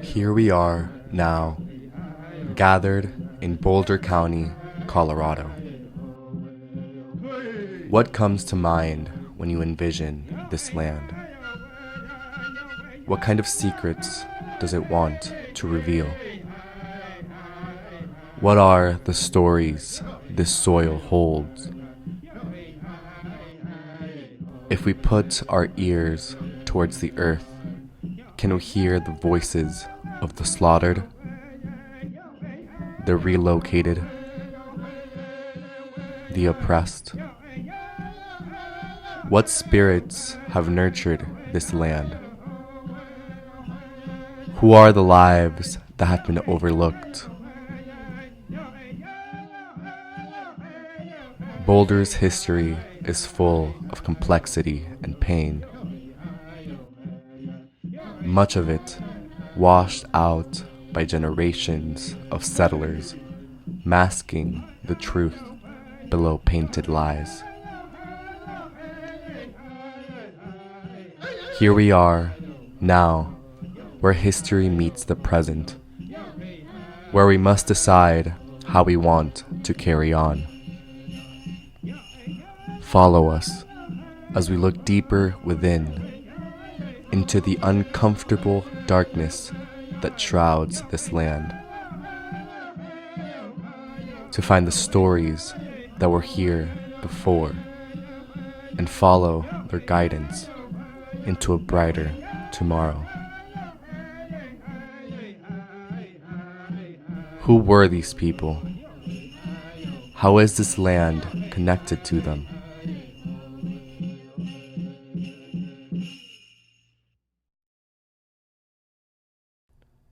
Here we are now, gathered in Boulder County, Colorado. What comes to mind when you envision this land? What kind of secrets does it want to reveal? What are the stories this soil holds? If we put our ears towards the earth, can we hear the voices of the slaughtered, the relocated, the oppressed? What spirits have nurtured this land? Who are the lives that have been overlooked? Boulder's history is full of complexity and pain. Much of it washed out by generations of settlers, masking the truth below painted lies. Here we are, now, where history meets the present, where we must decide how we want to carry on. Follow us as we look deeper within, into the uncomfortable darkness that shrouds this land, to find the stories that were here before and follow their guidance into a brighter tomorrow. Who were these people? How is this land connected to them?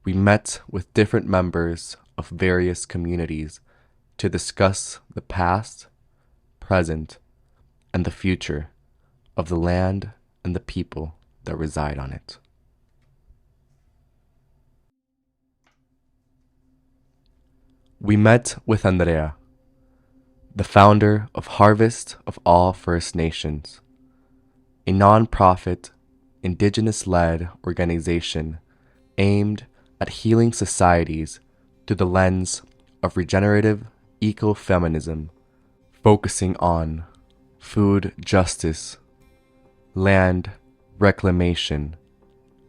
We met with different members of various communities to discuss the past, present, and the future of the land and the people that reside on it. We met with Andrea, the founder of Harvest of All First Nations, a non-profit, indigenous-led organization aimed at healing societies through the lens of regenerative ecofeminism, focusing on food justice, land reclamation,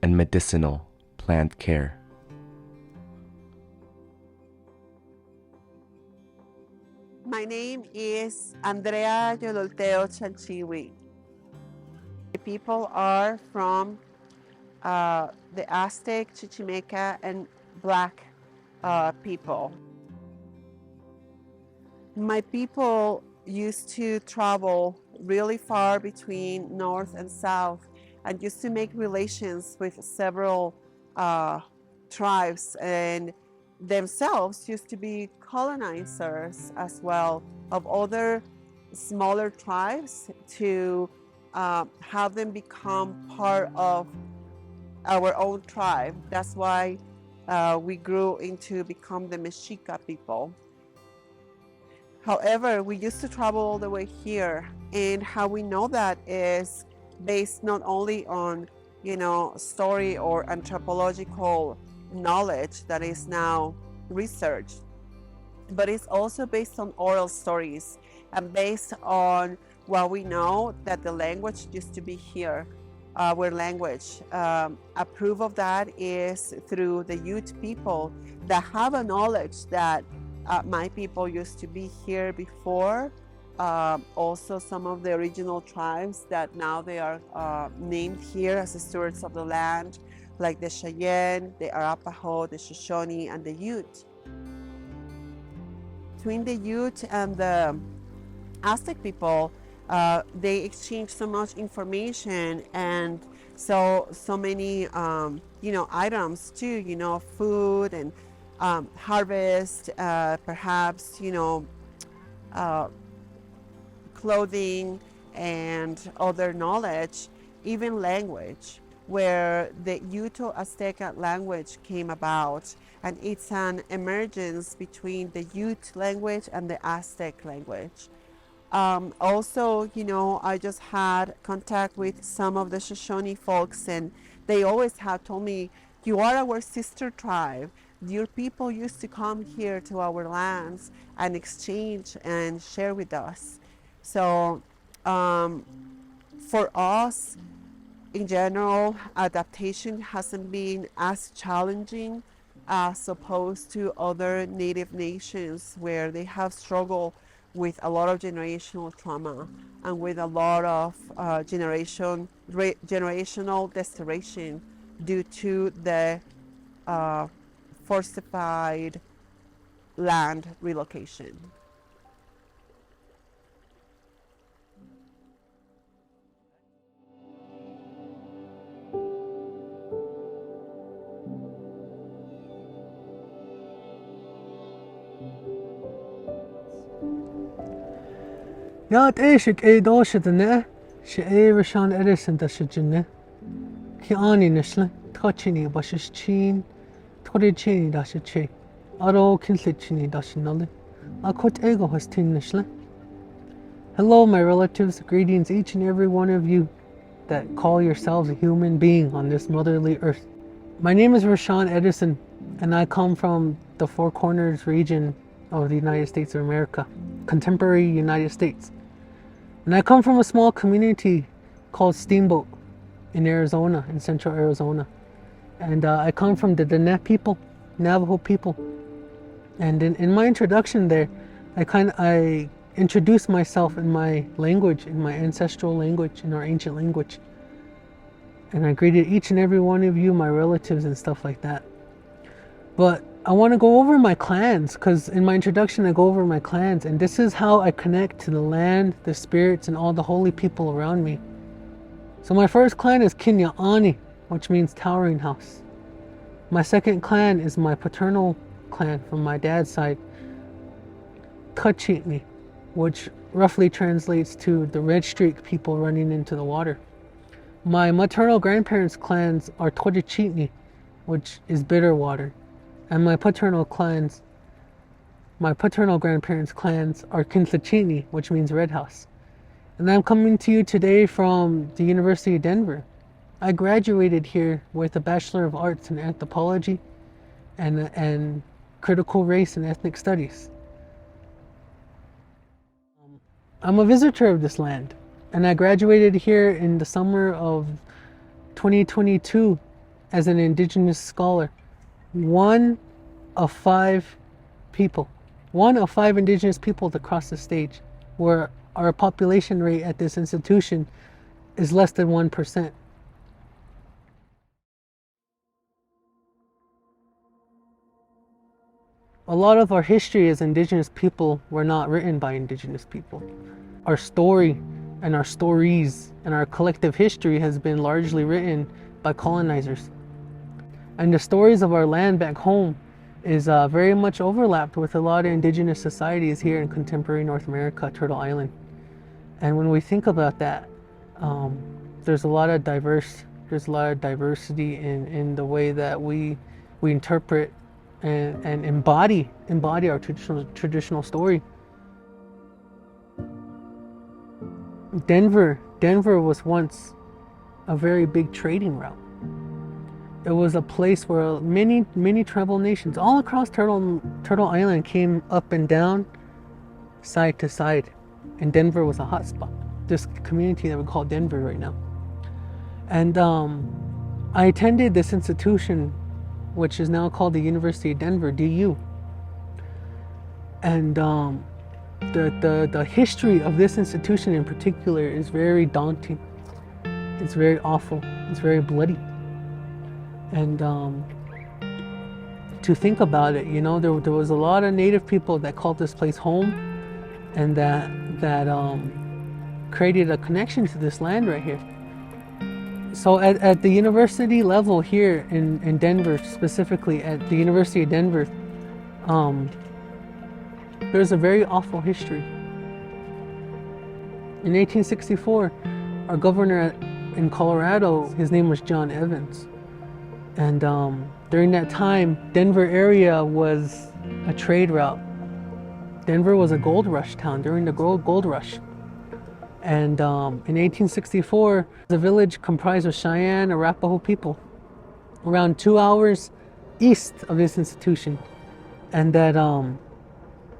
and medicinal plant care. My name is Andrea Yololteo Chanchiwi. The people are from the Aztec, Chichimeca, and Black people. My people used to travel really far between north and south and used to make relations with several tribes, and themselves used to be colonizers as well of other smaller tribes to have them become part of our own tribe. That's why we grew into become the Mexica people. However, we used to travel all the way here, and how we know that is based not only on, story or anthropological knowledge that is now researched, but it's also based on oral stories and based on what we know that the language used to be here, our language. A proof of that is through the Ute people that have a knowledge that my people used to be here before. Also some of the original tribes that now they are named here as the stewards of the land, like the Cheyenne, the Arapaho, the Shoshone, and the Ute. Between the Ute and the Aztec people, they exchange so much information, and so many items too, food and harvest, perhaps, uh, clothing and other knowledge, even language, where the Uto Azteca language came about. And it's an emergence between the Ute language and the Aztec language. Also, I just had contact with some of the Shoshone folks, and they always have told me, "You are our sister tribe. Your people used to come here to our lands and exchange and share with us." So, for us, in general, adaptation hasn't been as challenging as opposed to other native nations where they have struggled with a lot of generational trauma and with a lot of generational desperation due to the fortified land relocation. Yat eishik e doshadane, she e Rashawn Edison dashajane. Kiani nishla, touchini bashish chin, torichini dashache. Aro kinslichini dashinali. Akot ego has tin nishla. Hello, my relatives. Greetings, each and every one of you that call yourselves a human being on this motherly earth. My name is Rashawn Edison, and I come from the Four Corners region of the United States of America, contemporary United States. And I come from a small community called Steamboat in Arizona, in central Arizona. And I come from the Diné people, Navajo people. And in my introduction there, I introduced myself in my language, in my ancestral language, in our ancient language. And I greeted each and every one of you, my relatives and stuff like that. But I want to go over my clans, because in my introduction I go over my clans, and this is how I connect to the land, the spirits, and all the holy people around me. So my first clan is Kinyaani, which means towering house. My second clan is my paternal clan from my dad's side, Kachitni, which roughly translates to the red streak people running into the water. My maternal grandparents' clans are Torichitni, which is bitter water. And my paternal grandparents' clans are Kintlachini, which means red house. And I'm coming to you today from the University of Denver. I graduated here with a Bachelor of Arts in Anthropology and Critical Race and Ethnic Studies. I'm a visitor of this land, and I graduated here in the summer of 2022 as an Indigenous scholar. One of five Indigenous people to cross the stage, where our population rate at this institution is less than 1%. A lot of our history as Indigenous people were not written by Indigenous people. Our story and our stories and our collective history has been largely written by colonizers. And the stories of our land back home is very much overlapped with a lot of Indigenous societies here in contemporary North America, Turtle Island. And when we think about that, there's a lot of diversity in the way that we interpret and embody our traditional story. Denver was once a very big trading route. It was a place where many tribal nations all across Turtle Island came up and down, side to side, and Denver was a hot spot. This community that we call Denver right now. And I attended this institution, which is now called the University of Denver, DU. And the history of this institution in particular is very daunting. It's very awful. It's very bloody. And to think about it, there was a lot of native people that called this place home, and that created a connection to this land right here. So at the university level here in Denver, specifically at the University of Denver, there's a very awful history. In 1864, our governor in Colorado, his name was John Evans. And during that time, Denver area was a trade route. Denver was a gold rush town during the gold rush. And in 1864, the village comprised of Cheyenne, Arapaho people, around 2 hours east of this institution. And that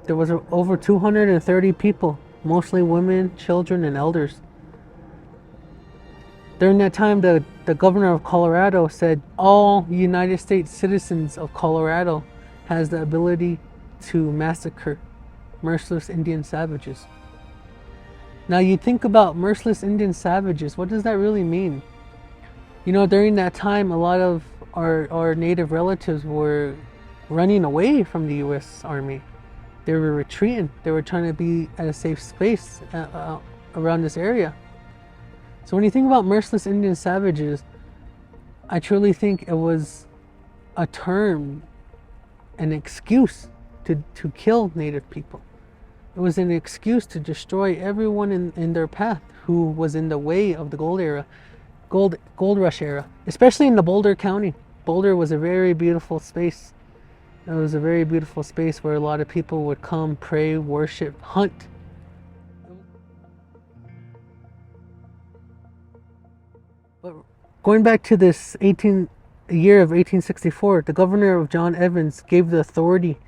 there was over 230 people, mostly women, children, and elders. During that time, the governor of Colorado said all United States citizens of Colorado has the ability to massacre merciless Indian savages. Now you think about merciless Indian savages, what does that really mean? You know, during that time, a lot of our native relatives were running away from the U.S. Army. They were retreating. They were trying to be at a safe space around this area. So when you think about merciless Indian savages, I truly think it was a term, an excuse to kill native people. It was an excuse to destroy everyone in their path who was in the way of the gold rush era, especially in the Boulder County. Boulder was a very beautiful space. It was a very beautiful space where a lot of people would come, pray, worship, hunt. But going back to this year of 1864, the governor of John Evans gave the authority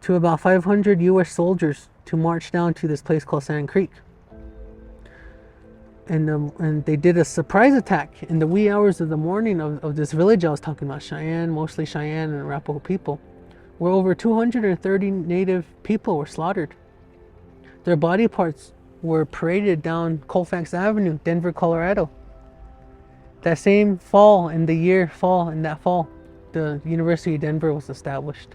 to about 500 U.S. soldiers to march down to this place called Sand Creek. And they did a surprise attack in the wee hours of the morning of this village I was talking about, Cheyenne, mostly Cheyenne and Arapaho people, where over 230 native people were slaughtered. Their body parts were paraded down Colfax Avenue, Denver, Colorado. That same fall, in that fall, the University of Denver was established.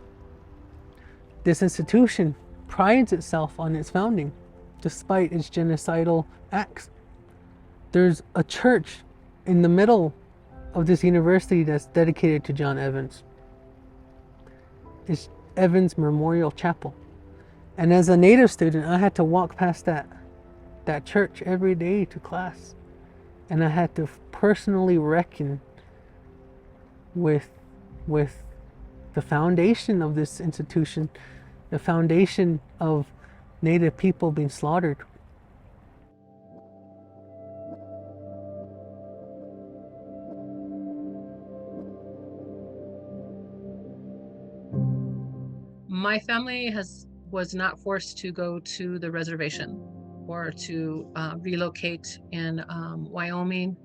This institution prides itself on its founding, despite its genocidal acts. There's a church in the middle of this university that's dedicated to John Evans. It's Evans Memorial Chapel. And as a native student, I had to walk past that church every day to class. And I had to personally reckon with the foundation of this institution, the foundation of native people being slaughtered. My family was not forced to go to the reservation or to relocate in Wyoming,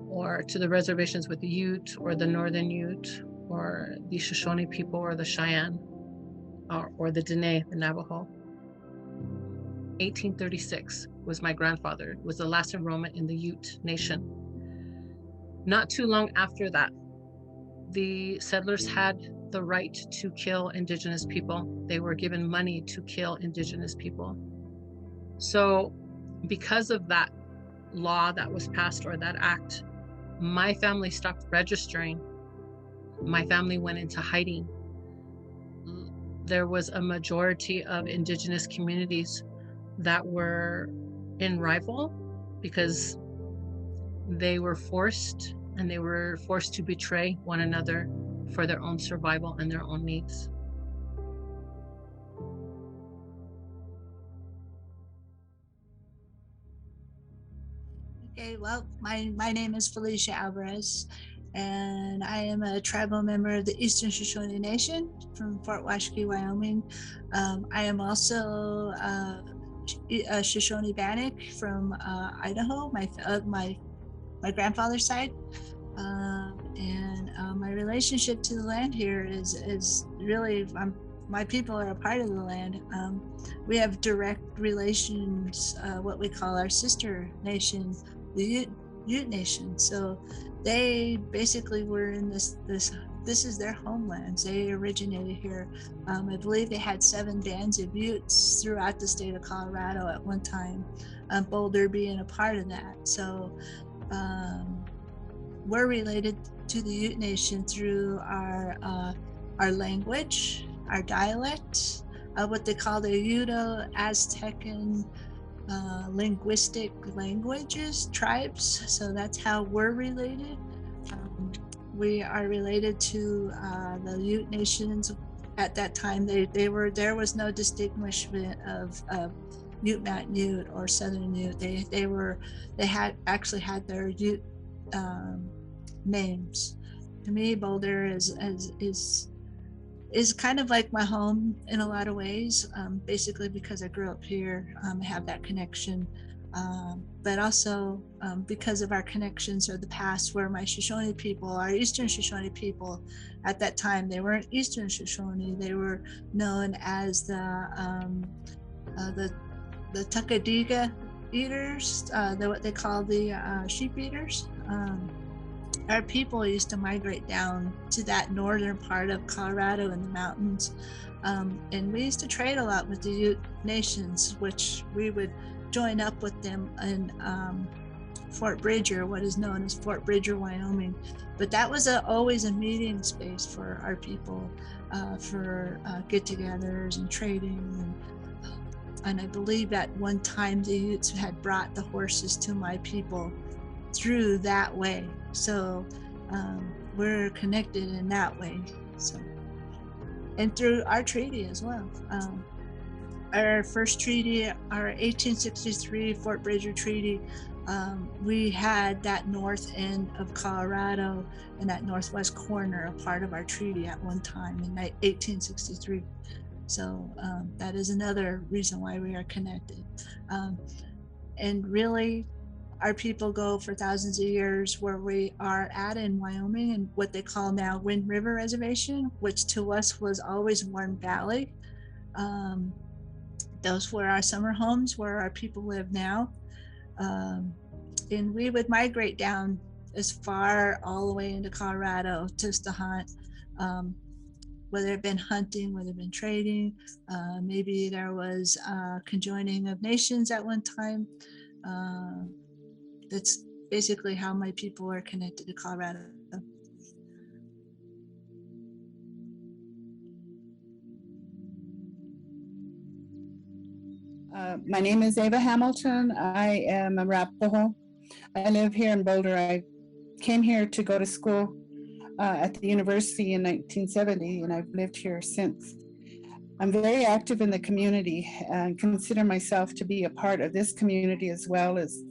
or to the reservations with the Ute or the Northern Ute or the Shoshone people or the Cheyenne or the Dene, the Navajo. 1836 was my grandfather, was the last enrollment in the Ute Nation. Not too long after that, the settlers had the right to kill Indigenous people. They were given money to kill Indigenous people. So because of that law that was passed, or that act, my family stopped registering. My family went into hiding. There was a majority of Indigenous communities that were in rival because they were forced to betray one another for their own survival and their own needs. Okay, well, my name is Felicia Alvarez, and I am a tribal member of the Eastern Shoshone Nation from Fort Washakie, Wyoming. I am also a Shoshone Bannock from Idaho, my grandfather's side. And my relationship to the land here is really, my people are a part of the land. We have direct relations, what we call our sister nation, the Ute Nation. So they basically were in this is their homelands. They originated here. I believe they had 7 bands of Utes throughout the state of Colorado at one time, Boulder being a part of that. So we're related to the Ute Nation through our language, our dialect, what they call the Uto-Aztecan linguistic languages, tribes. So that's how we're related. We are related to the Ute nations. At that time, there was no distinguishment of Ute, Mountain Ute, or Southern Ute. They had actually had their Ute names. To me, Boulder is kind of like my home in a lot of ways, basically because I grew up here. I have that connection, but also because of our connections of the past, where my Shoshone people, our Eastern Shoshone people, at that time, they weren't Eastern Shoshone. They were known as the Tukadiga eaters, what they call the sheep eaters. Our people used to migrate down to that northern part of Colorado in the mountains. And we used to trade a lot with the Ute nations, which we would join up with them in Fort Bridger, what is known as Fort Bridger, Wyoming. But that was always a meeting space for our people, for get-togethers and trading. And I believe at one time the Utes had brought the horses to my people through that way. So we're connected in that way. So, and through our treaty as well. Our first treaty, our 1863 Fort Bridger Treaty, we had that north end of Colorado and that northwest corner a part of our treaty at one time in 1863. So that is another reason why we are connected. And really, our people go for thousands of years where we are at in Wyoming and what they call now Wind River Reservation, which to us was always Warm Valley. Those were our summer homes where our people live now. And we would migrate down as far all the way into Colorado just to hunt, whether it been hunting, whether it been trading, maybe there was conjoining of nations at one time. That's basically how my people are connected to Colorado. My name is Ava Hamilton. I am a Arapaho. I live here in Boulder. I came here to go to school at the university in 1970, and I've lived here since. I'm very active in the community and consider myself to be a part of this community as well as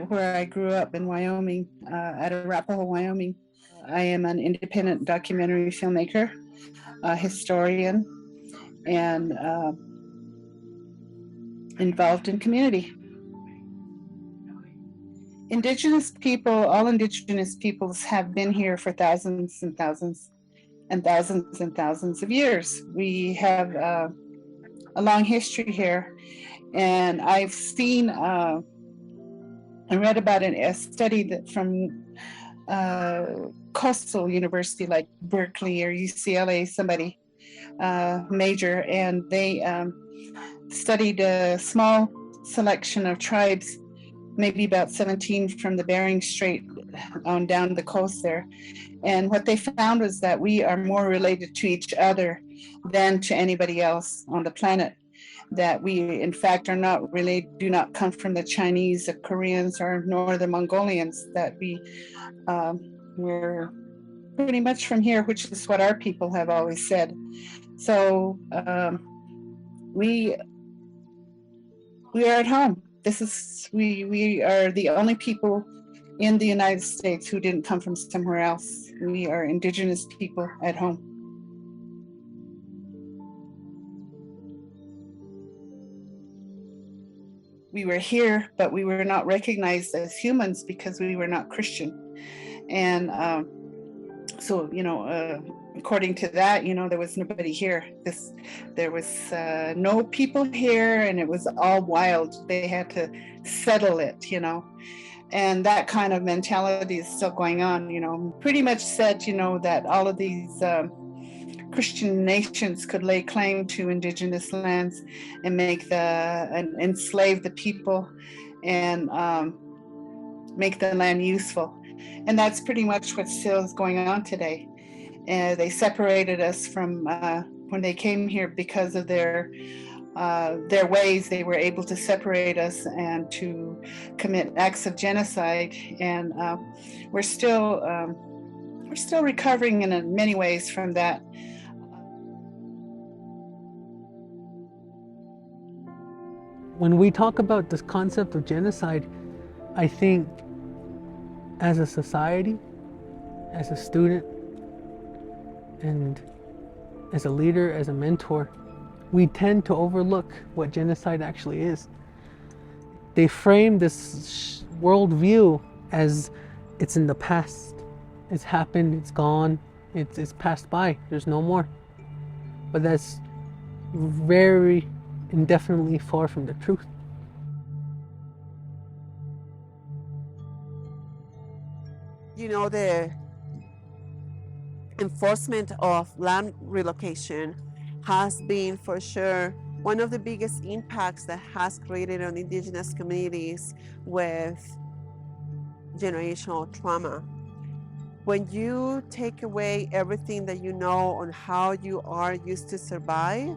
where I grew up in Wyoming, at Arapaho, Wyoming. I am an independent documentary filmmaker, a historian, and involved in community. Indigenous people, all indigenous peoples have been here for thousands and thousands and thousands and thousands of years. We have a long history here, and I've seen, I read about a study that from coastal university like Berkeley or UCLA, somebody major, and they studied a small selection of tribes, maybe about 17 from the Bering Strait on down the coast there. And what they found was that we are more related to each other than to anybody else on the planet. That we, in fact, are not related, do not come from the Chinese, the Koreans, or nor the Mongolians. That we're pretty much from here, which is what our people have always said. So we are at home. We are the only people in the United States who didn't come from somewhere else. We are indigenous people at home. We were here, but we were not recognized as humans because we were not Christian. And so, according to that, there was nobody here. There was no people here, and it was all wild. They had to settle it, and that kind of mentality is still going on. Pretty much said, that all of these Christian nations could lay claim to indigenous lands and and enslave the people and make the land useful. And that's pretty much what still is going on today. They separated us from when they came here, because of their ways, they were able to separate us and to commit acts of genocide. And we're still recovering in many ways from that. When we talk about this concept of genocide, I think as a society, as a student, and as a leader, as a mentor, we tend to overlook what genocide actually is. They frame this worldview as it's in the past. It's happened, it's gone, it's passed by, there's no more. But that's very indefinitely far from the truth. You know, the enforcement of land relocation has been for sure one of the biggest impacts that has created on indigenous communities with generational trauma. When you take away everything that you know on how you are used to survive,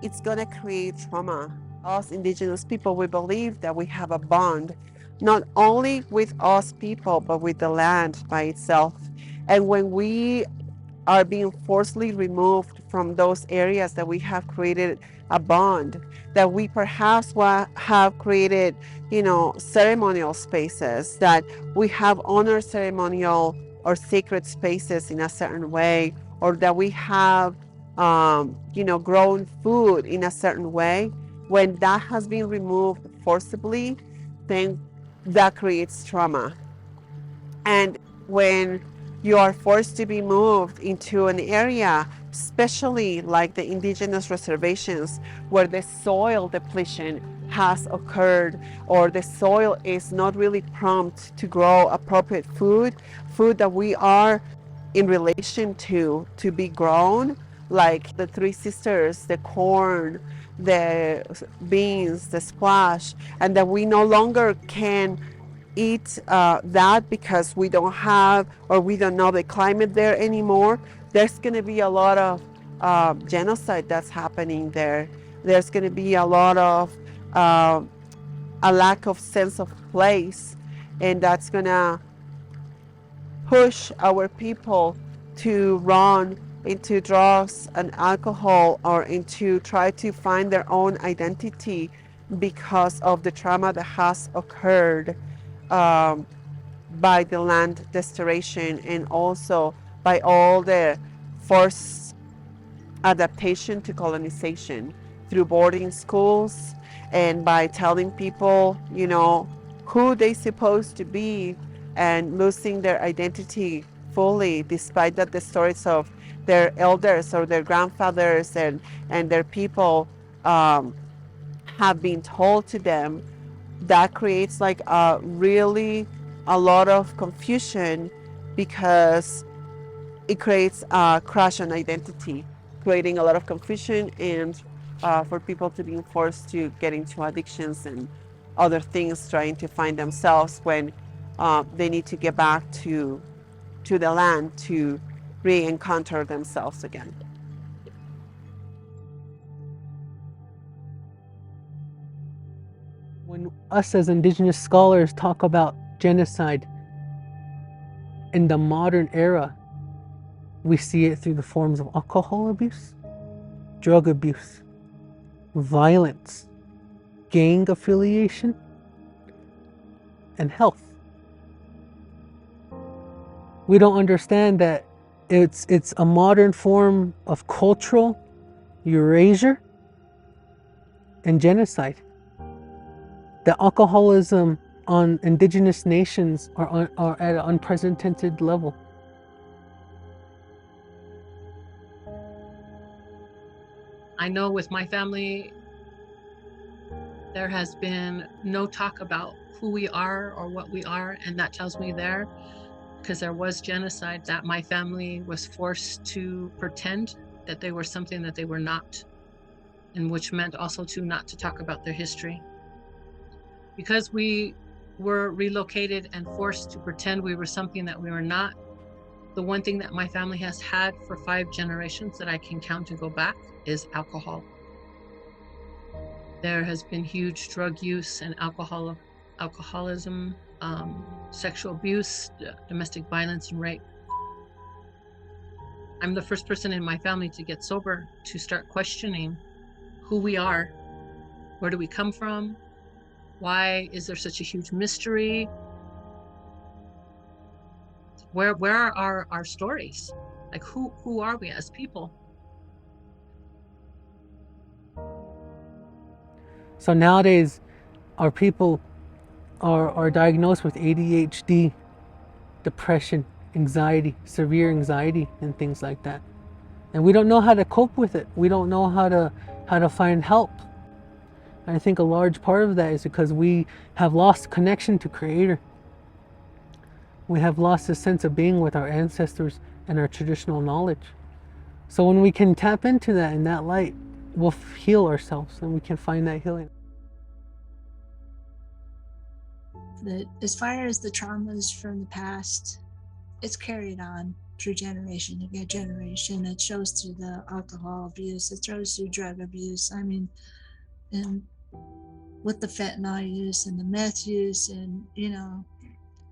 it's gonna create trauma. Us indigenous people, we believe that we have a bond, not only with us people, but with the land by itself. And when we are being forcibly removed from those areas that we have created a bond, that we perhaps have created, ceremonial spaces, that we have honored ceremonial or sacred spaces in a certain way, or that we have, grown food in a certain way. When that has been removed forcibly, then that creates trauma. And when you are forced to be moved into an area, especially like the indigenous reservations, where the soil depletion has occurred, or the soil is not really prompt to grow appropriate food that we are in relation to be grown, like the Three Sisters, the corn, the beans, the squash, and that we no longer can eat that because we don't have, or we don't know the climate there anymore. There's going to be a lot of genocide that's happening there. There's going to be a lot of a lack of sense of place, and that's going to push our people to run into drugs and alcohol, or into try to find their own identity because of the trauma that has occurred by the land restoration, and also by all the forced adaptation to colonization through boarding schools, and by telling people, who they supposed to be, and losing their identity fully, despite that the stories of their elders or their grandfathers and their people have been told to them. That creates like a lot of confusion, because it creates a crash on identity, creating a lot of confusion, and for people to be forced to get into addictions and other things, trying to find themselves when they need to get back to the land to re-encounter themselves again. When us as indigenous scholars talk about genocide in the modern era, we see it through the forms of alcohol abuse, drug abuse, violence, gang affiliation, and health. We don't understand that it's a modern form of cultural erasure and genocide. The alcoholism on indigenous nations are at an unprecedented level. I know with my family, there has been no talk about who we are or what we are, and that tells me there, because there was genocide, that my family was forced to pretend that they were something that they were not, and which meant also not to talk about their history. Because we were relocated and forced to pretend we were something that we were not, The one thing that my family has had for 5 generations that I can count to go back is alcohol. There has been huge drug use and alcoholism, sexual abuse, domestic violence, and rape. I'm the first person in my family to get sober, to start questioning who we are, where do we come from, why is there such a huge mystery, where are our stories, like who are we as people? So nowadays, our people are diagnosed with ADHD, depression, anxiety, severe anxiety, and things like that. And we don't know how to cope with it. We don't know how to find help. And I think a large part of that is because we have lost connection to Creator. We have lost a sense of being with our ancestors and our traditional knowledge. So when we can tap into that in that light, we'll heal ourselves and we can find that healing. As far as the traumas from the past, it's carried on through generation to get generation. It shows through the alcohol abuse, it shows through drug abuse. I mean, and with the fentanyl use and the meth use, and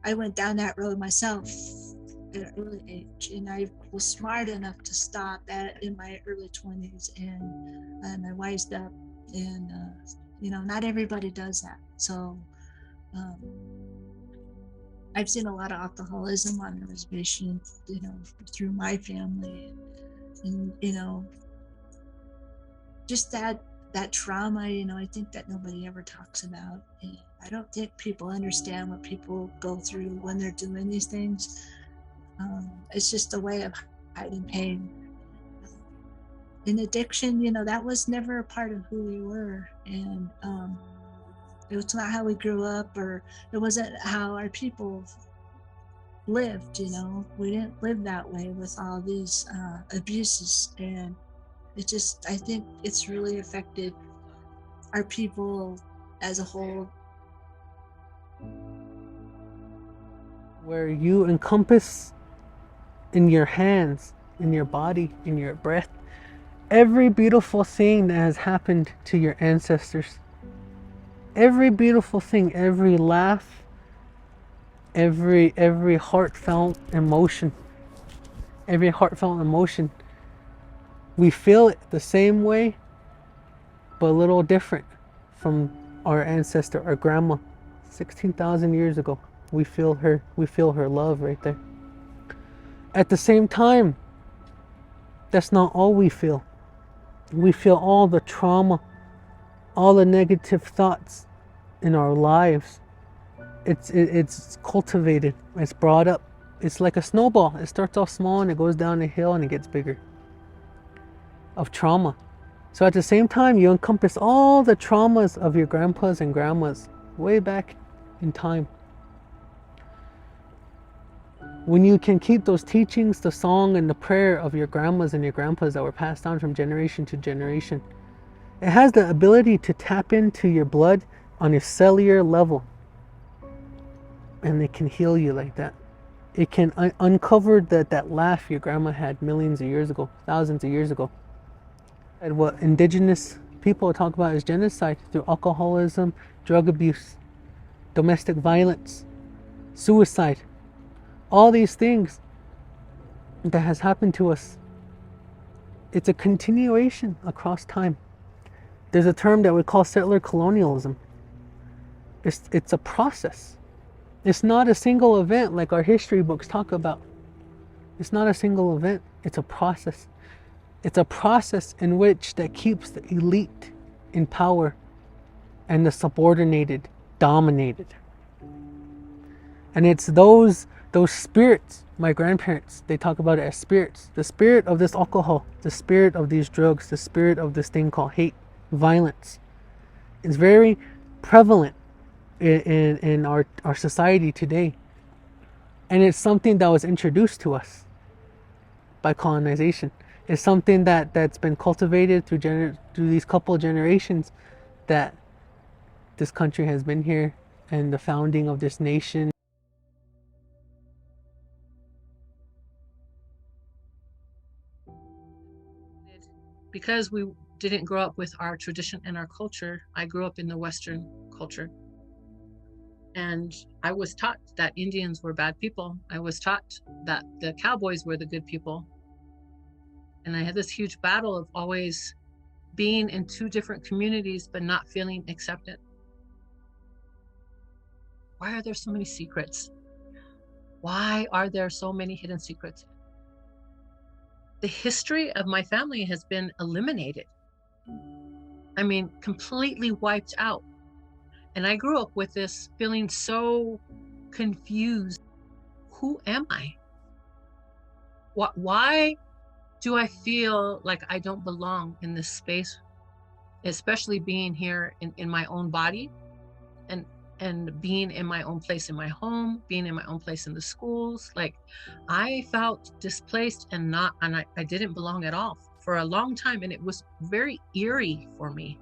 I went down that road myself at an early age, and I was smart enough to stop that in my early 20s, and I wised up, and not everybody does that. So I've seen a lot of alcoholism on the reservation, through my family, and just that trauma, I think that nobody ever talks about. And I don't think people understand what people go through when they're doing these things. It's just a way of hiding pain. In addiction, that was never a part of who we were, and it was not how we grew up, or it wasn't how our people lived. We didn't live that way with all these abuses, and I think it's really affected our people as a whole. Where you encompass in your hands, in your body, in your breath, every beautiful thing that has happened to your ancestors. Every beautiful thing, every laugh, every heartfelt emotion, we feel it the same way, but a little different from our ancestor, our grandma, 16,000 years ago. We feel her love right there. At the same time, that's not all we feel. We feel all the trauma, all the negative thoughts in our lives. It's cultivated, it's brought up. It's like a snowball. It starts off small and it goes down a hill and it gets bigger. Of trauma. So at the same time, you encompass all the traumas of your grandpas and grandmas way back in time. When you can keep those teachings, the song and the prayer of your grandmas and your grandpas that were passed down from generation to generation, it has the ability to tap into your blood on a cellular level, and it can heal you like that. It can uncover that laugh your grandma had millions of years ago, thousands of years ago. And what indigenous people talk about is genocide through alcoholism, drug abuse, domestic violence, suicide. All these things that has happened to us, it's a continuation across time. There's a term that we call settler colonialism. It's a process. It's not a single event like our history books talk about. It's not a single event, it's a process. It's a process in which that keeps the elite in power and the subordinated dominated. And it's those spirits, my grandparents, they talk about it as spirits. The spirit of this alcohol, the spirit of these drugs, the spirit of this thing called hate, violence. It's very prevalent in our society today. And it's something that was introduced to us by colonization. It's something that's been cultivated through these couple of generations that this country has been here, and the founding of this nation. because we didn't grow up with our tradition and our culture, I grew up in the Western culture. And I was taught that Indians were bad people. I was taught that the cowboys were the good people. And I had this huge battle of always being in two different communities, but not feeling accepted. Why are there so many secrets? Why are there so many hidden secrets? The history of my family has been eliminated. I mean, completely wiped out. And I grew up with this feeling so confused. Who am I? Why do I feel like I don't belong in this space, especially being here in my own body and being in my own place in my home, being in my own place in the schools? Like, I felt displaced and I didn't belong at all for a long time. And it was very eerie for me.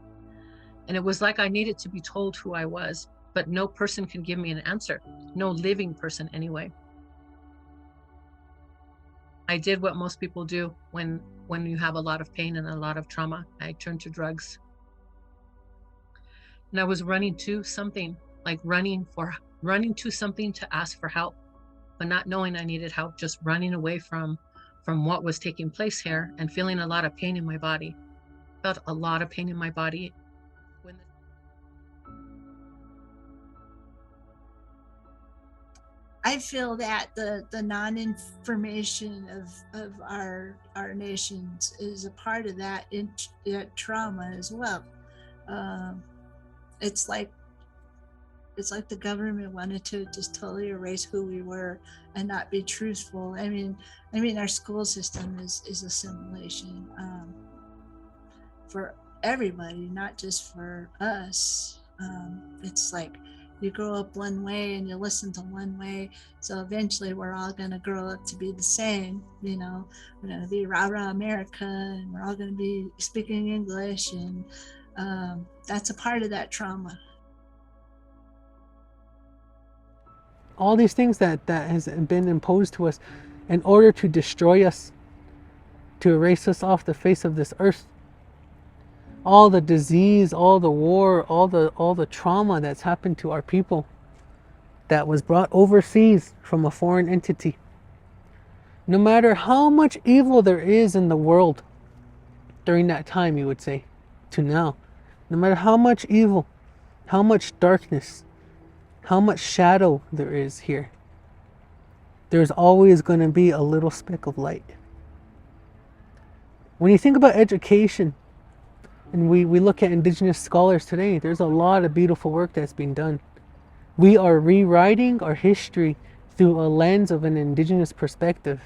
And it was like I needed to be told who I was, but no person can give me an answer. No living person anyway. I did what most people do when you have a lot of pain and a lot of trauma. I turned to drugs. And I was running to something, like running to something to ask for help, but not knowing I needed help, just running away from what was taking place here and feeling a lot of pain in my body. Felt a lot of pain in my body. I feel that the non-information of our nations is a part of that trauma as well. It's like the government wanted to just totally erase who we were and not be truthful. I mean, our school system is assimilation for everybody, not just for us. It's like you grow up one way and you listen to one way, so eventually we're all going to grow up to be the same. You know, we're going to be rah-rah America, and we're all going to be speaking English, and that's a part of that trauma. All these things that has been imposed to us in order to destroy us, to erase us off the face of this earth. All the disease, all the war, all the trauma that's happened to our people that was brought overseas from a foreign entity. No matter how much evil there is in the world during that time, you would say, to now, no matter how much evil, how much darkness, how much shadow there is here, there's always going to be a little speck of light. When you think about education, and we look at Indigenous scholars today, there's a lot of beautiful work that's been done. We are rewriting our history through a lens of an Indigenous perspective.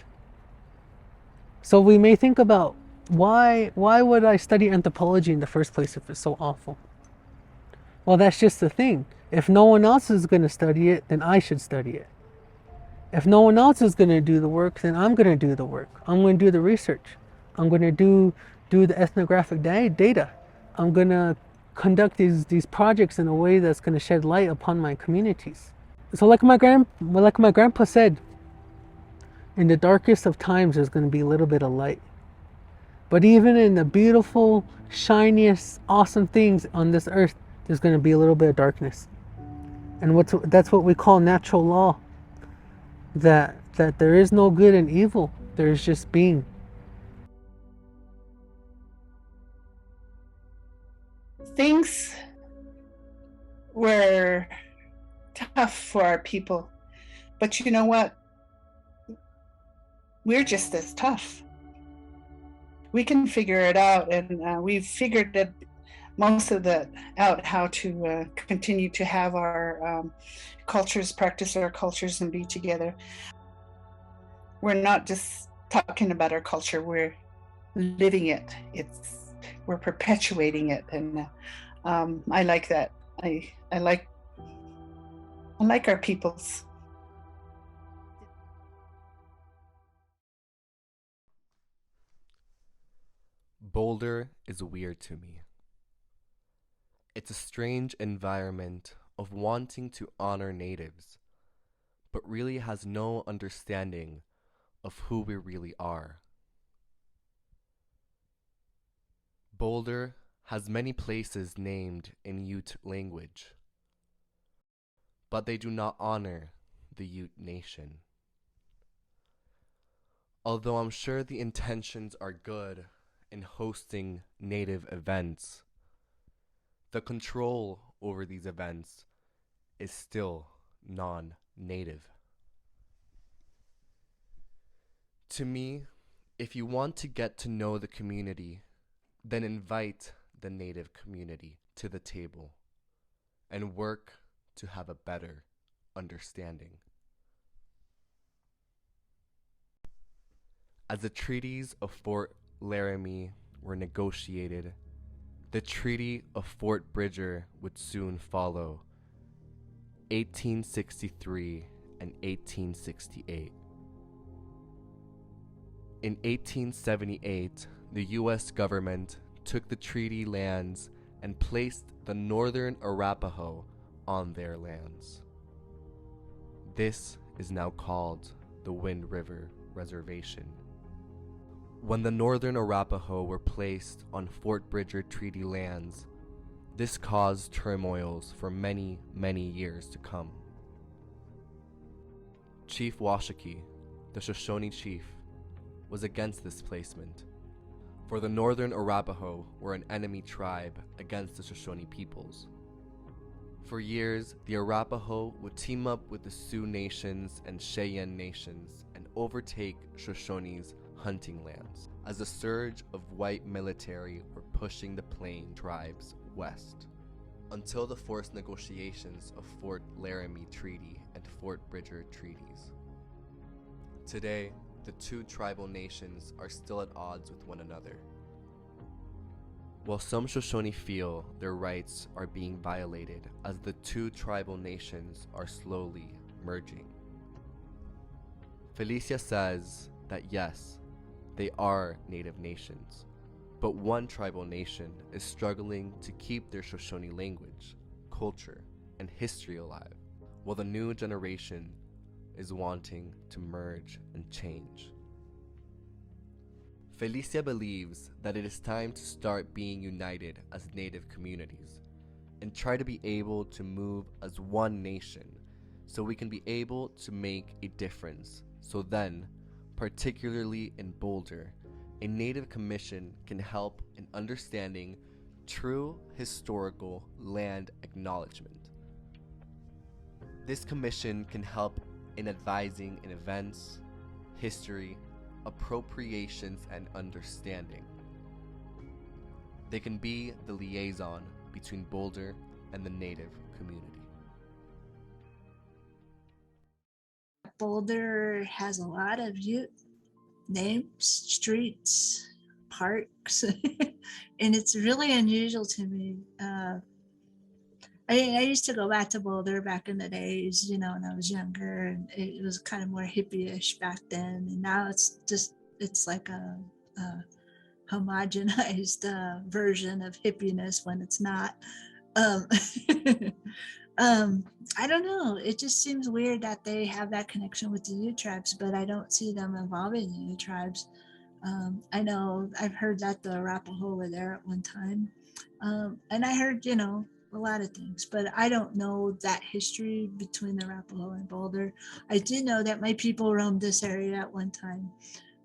So we may think about, why would I study anthropology in the first place if it's so awful? Well, that's just the thing. If no one else is going to study it, then I should study it. If no one else is going to do the work, then I'm going to do the work. I'm going to do the research. I'm going to do the ethnographic data. I'm going to conduct these projects in a way that's going to shed light upon my communities. So like my grandpa said, in the darkest of times there's going to be a little bit of light. But even in the beautiful, shiniest, awesome things on this earth, there's going to be a little bit of darkness. And that's what we call natural law. That there is no good and evil. There's just being. Things were tough for our people, but you know what? We're just as tough. We can figure it out, and we've figured it, most of that out, how to continue to have our cultures, practice our cultures, and be together. We're not just talking about our culture, we're living it. We're perpetuating it, and I like that. I like our peoples. Boulder is weird to me. It's a strange environment of wanting to honor natives, but really has no understanding of who we really are. Boulder has many places named in Ute language, but they do not honor the Ute Nation. Although I'm sure the intentions are good in hosting Native events, the control over these events is still non-Native. To me, if you want to get to know the community, then invite the Native community to the table and work to have a better understanding. As the treaties of Fort Laramie were negotiated, the Treaty of Fort Bridger would soon follow, 1863 and 1868. In 1878, the U.S. government took the treaty lands and placed the Northern Arapaho on their lands. This is now called the Wind River Reservation. When the Northern Arapaho were placed on Fort Bridger treaty lands, this caused turmoils for many, many years to come. Chief Washakie, the Shoshone chief, was against this placement, for the Northern Arapaho were an enemy tribe against the Shoshone peoples. For years, the Arapaho would team up with the Sioux nations and Cheyenne nations and overtake Shoshone's hunting lands, as a surge of white military were pushing the Plain tribes west, until the forced negotiations of Fort Laramie Treaty and Fort Bridger treaties. Today, the two tribal nations are still at odds with one another. While some Shoshone feel their rights are being violated as the two tribal nations are slowly merging. Felicia says that yes, they are Native nations, but one tribal nation is struggling to keep their Shoshone language, culture, and history alive, while the new generation is wanting to merge and change. Felicia believes that it is time to start being united as Native communities and try to be able to move as one nation so we can be able to make a difference. So then, particularly in Boulder, a Native Commission can help in understanding true historical land acknowledgement. This commission can help in advising in events, history, appropriations, and understanding. They can be the liaison between Boulder and the Native community. Boulder has a lot of names, streets, parks, and it's really unusual to me. I used to go back to Boulder back in the days, when I was younger, and it was kind of more hippie-ish back then. And now it's like a homogenized version of hippiness when it's not. I don't know. It just seems weird that they have that connection with the Ute tribes, but I don't see them involving the Ute tribes. I know I've heard that the Arapaho were there at one time. And I heard, a lot of things, but I don't know that history between the Arapaho and Boulder. I do know that my people roamed this area at one time.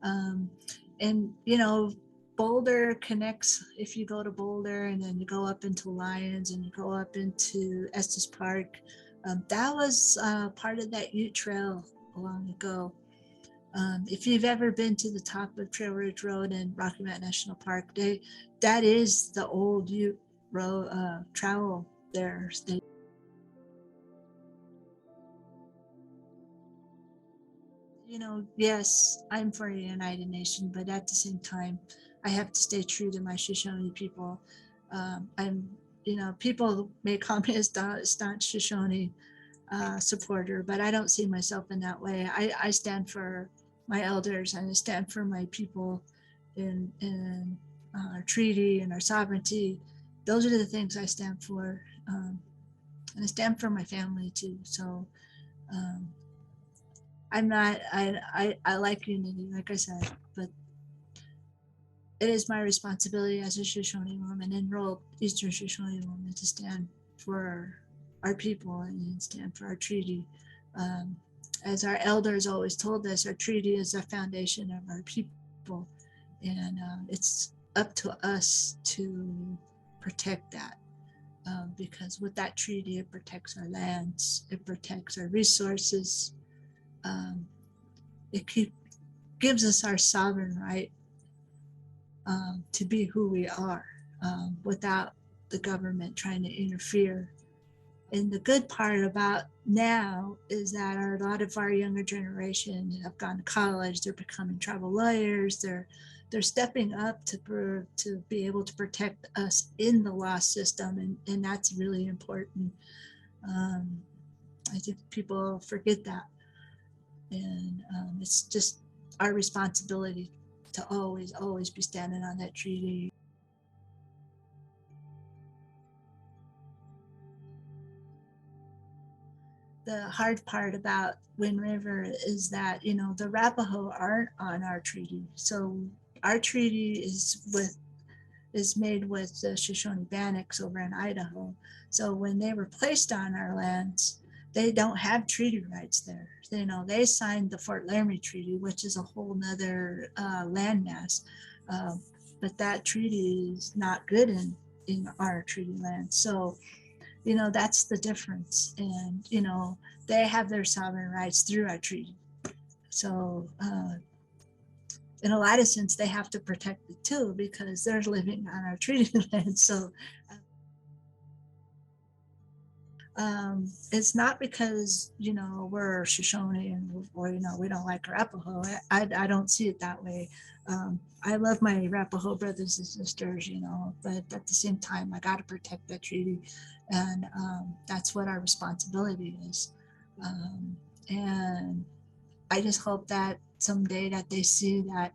And Boulder connects, if you go to Boulder and then you go up into Lyons and you go up into Estes Park, that was part of that Ute Trail long ago. If you've ever been to the top of Trail Ridge Road in Rocky Mountain National Park, that is the old Ute road travel there. Yes, I'm for a united nation, but at the same time, I have to stay true to my Shoshone people. People may call me a staunch Shoshone supporter, but I don't see myself in that way. I stand for my elders and I stand for my people in our treaty and our sovereignty. Those are the things I stand for. And I stand for my family too. So I like unity, like I said, but it is my responsibility as a Shoshone woman, enrolled Eastern Shoshone woman, to stand for our people and stand for our treaty. As our elders always told us, our treaty is the foundation of our people, and it's up to us to protect that. Because with that treaty, it protects our lands, it protects our resources, it gives us our sovereign right to be who we are, without the government trying to interfere. And the good part about now is that a lot of our younger generation have gone to college, they're becoming tribal lawyers, they're stepping up to be able to protect us in the law system, and that's really important. I think people forget that, and it's just our responsibility to always be standing on that treaty. The hard part about Wind River is that, the Arapaho aren't on our treaty. So our treaty is made with the Shoshone Bannocks over in Idaho. So when they were placed on our lands, they don't have treaty rights there. They signed the Fort Laramie Treaty, which is a whole nother landmass. But that treaty is not good in our treaty land. So, that's the difference. And, they have their sovereign rights through our treaty. So in a lot of sense, they have to protect it too, because they're living on our treaty land. So it's not because, we're Shoshone or we don't like Arapaho. I don't see it that way. I love my Arapaho brothers and sisters, but at the same time, I got to protect that treaty. And that's what our responsibility is. And I just hope that someday that they see that,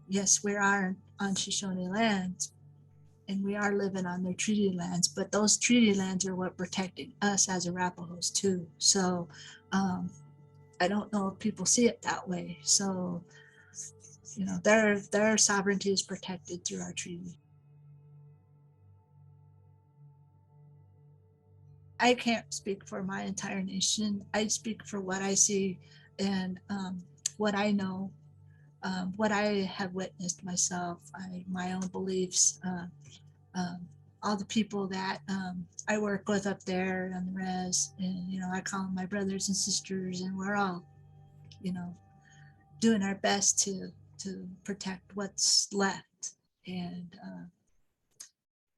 yes, we are on Shoshone lands and we are living on their treaty lands, but those treaty lands are what protecting us as Arapahoes too. So I don't know if people see it that way. So, their sovereignty is protected through our treaty. I can't speak for my entire nation. I speak for what I see and what I know, what I have witnessed myself, my own beliefs, all the people that I work with up there on the res, and I call them my brothers and sisters, and we're all, doing our best to protect what's left. And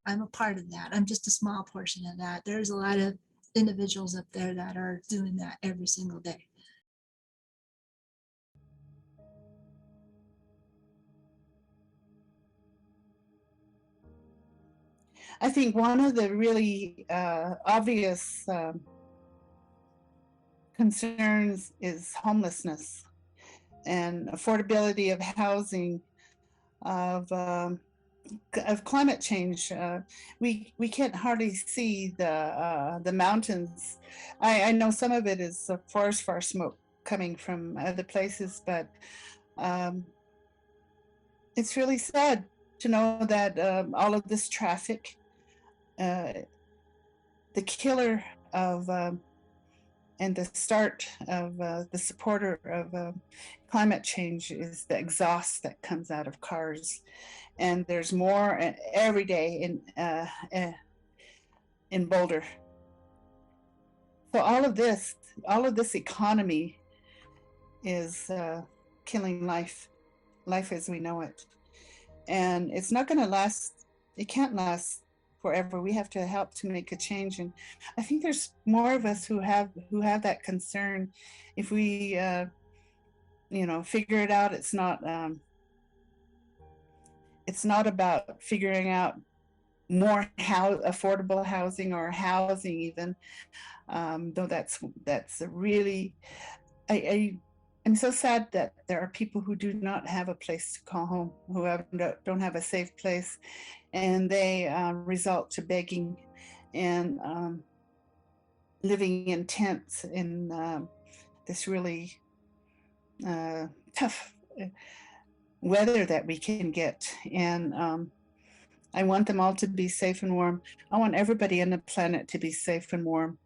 I'm a part of that. I'm just a small portion of that. There's a lot of individuals up there that are doing that every single day. I think one of the really obvious concerns is homelessness and affordability of housing, of climate change. We can't hardly see the mountains. I know some of it is forest fire smoke coming from other places, but it's really sad to know that all of this traffic, the killer of and the start of the supporter of climate change is the exhaust that comes out of cars. And there's more every day in Boulder. So all of this economy is killing life as we know it. And it's not going to last. It can't last forever. We have to help to make a change. And I think there's more of us who have that concern. If we figure it out, it's not about figuring out more affordable housing or housing even, though that's a really, I'm so sad that there are people who do not have a place to call home, who don't have a safe place, and they resort to begging and living in tents in this really tough weather that we can get. And I want them all to be safe and warm. I want everybody on the planet to be safe and warm.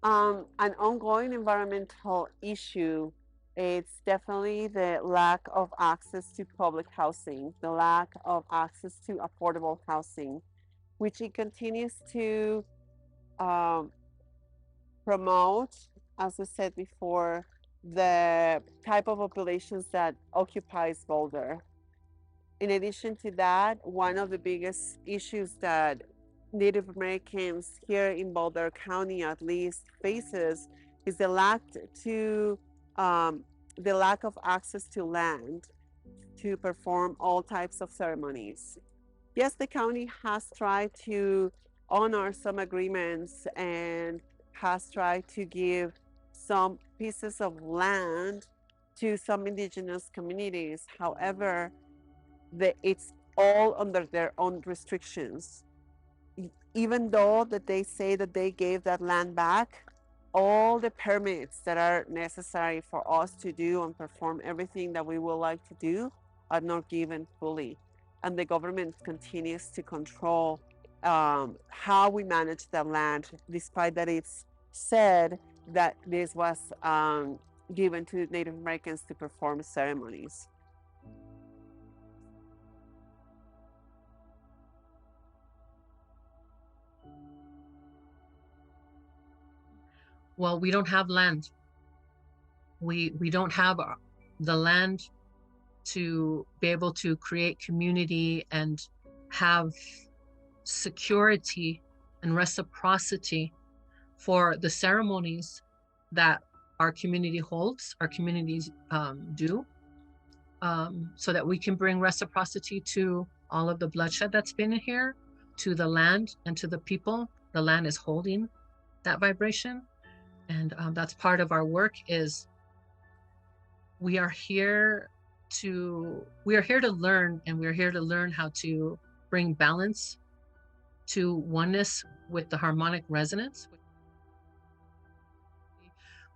An ongoing environmental issue, it's definitely the lack of access to public housing, the lack of access to affordable housing, which it continues to um, promote, as we said before, the type of populations that occupies Boulder. In addition to that, one of the biggest issues that Native Americans here in Boulder County at least faces is um, the lack of access to land to perform all types of ceremonies. Yes, the county has tried to honor some agreements and has tried to give some pieces of land to some indigenous communities. However, it's all under their own restrictions. Even though that they say that they gave that land back, all the permits that are necessary for us to do and perform everything that we would like to do are not given fully. And the government continues to control how we manage the land, despite that it's said that this was given to Native Americans to perform ceremonies. Well, we don't have land. We don't have the land to be able to create community and have security and reciprocity for the ceremonies that our community holds, our communities do, so that we can bring reciprocity to all of the bloodshed that's been here, to the land and to the people. The land is holding that vibration, and that's part of our work. Is we are here to learn, and we're here to learn how to bring balance to oneness with the harmonic resonance.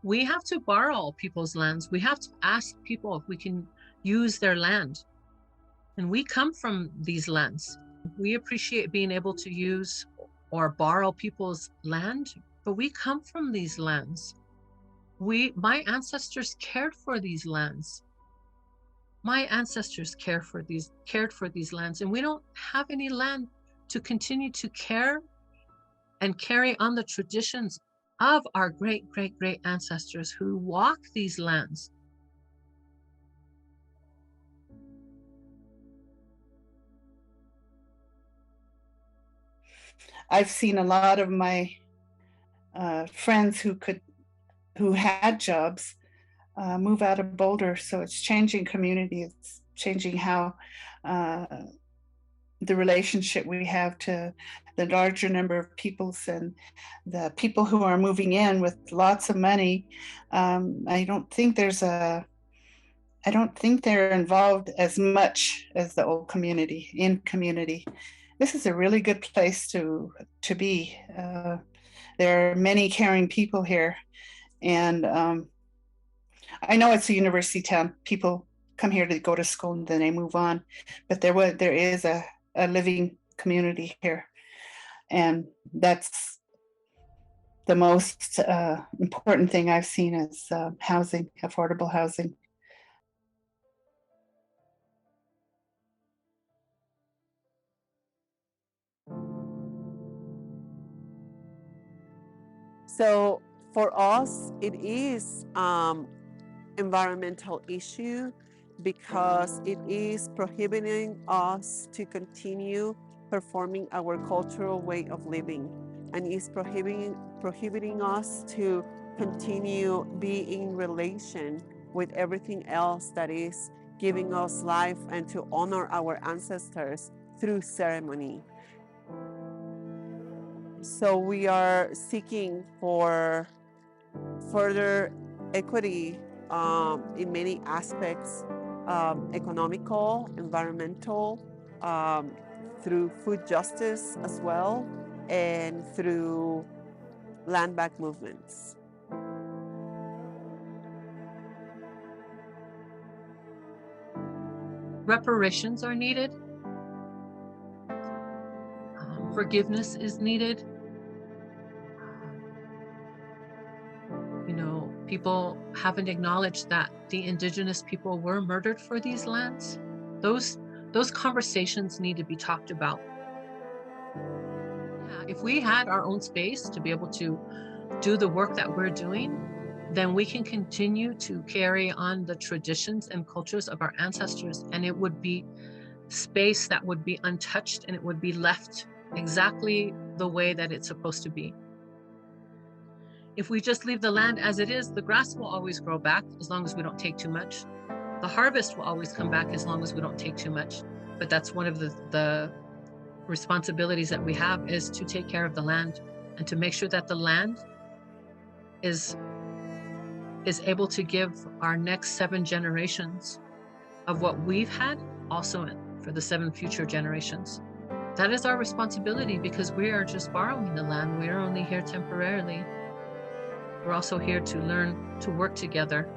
We have to borrow people's lands. We have to ask people if we can use their land. And we come from these lands. We appreciate being able to use or borrow people's land, but we come from these lands. My ancestors cared for these lands. My ancestors cared for these lands, and we don't have any land to continue to care and carry on the traditions of our great, great, great ancestors who walk these lands. I've seen a lot of my friends who had jobs move out of Boulder, so it's changing community. It's changing how the relationship we have to the larger number of peoples and the people who are moving in with lots of money. I don't think they're involved as much as the old community in community. This is a really good place to be. There are many caring people here, and I know it's a university town. People come here to go to school and then they move on, but there is a living community here, and that's the most important thing I've seen is housing, affordable housing. So for us, it is environmental issue because it is prohibiting us to continue performing our cultural way of living, and is prohibiting us to continue being in relation with everything else that is giving us life and to honor our ancestors through ceremony. So we are seeking for further equity in many aspects, economical, environmental, through food justice as well, and through land back movements. Reparations are needed. Forgiveness is needed. People haven't acknowledged that the indigenous people were murdered for these lands. Those conversations need to be talked about. If we had our own space to be able to do the work that we're doing, then we can continue to carry on the traditions and cultures of our ancestors, and it would be space that would be untouched, and it would be left exactly the way that it's supposed to be. If we just leave the land as it is, the grass will always grow back as long as we don't take too much. The harvest will always come back as long as we don't take too much. But that's one of the responsibilities that we have, is to take care of the land and to make sure that the land is able to give our next 7 generations of what we've had, also for the 7 future generations. That is our responsibility, because we are just borrowing the land. We are only here temporarily. We're also here to learn to work together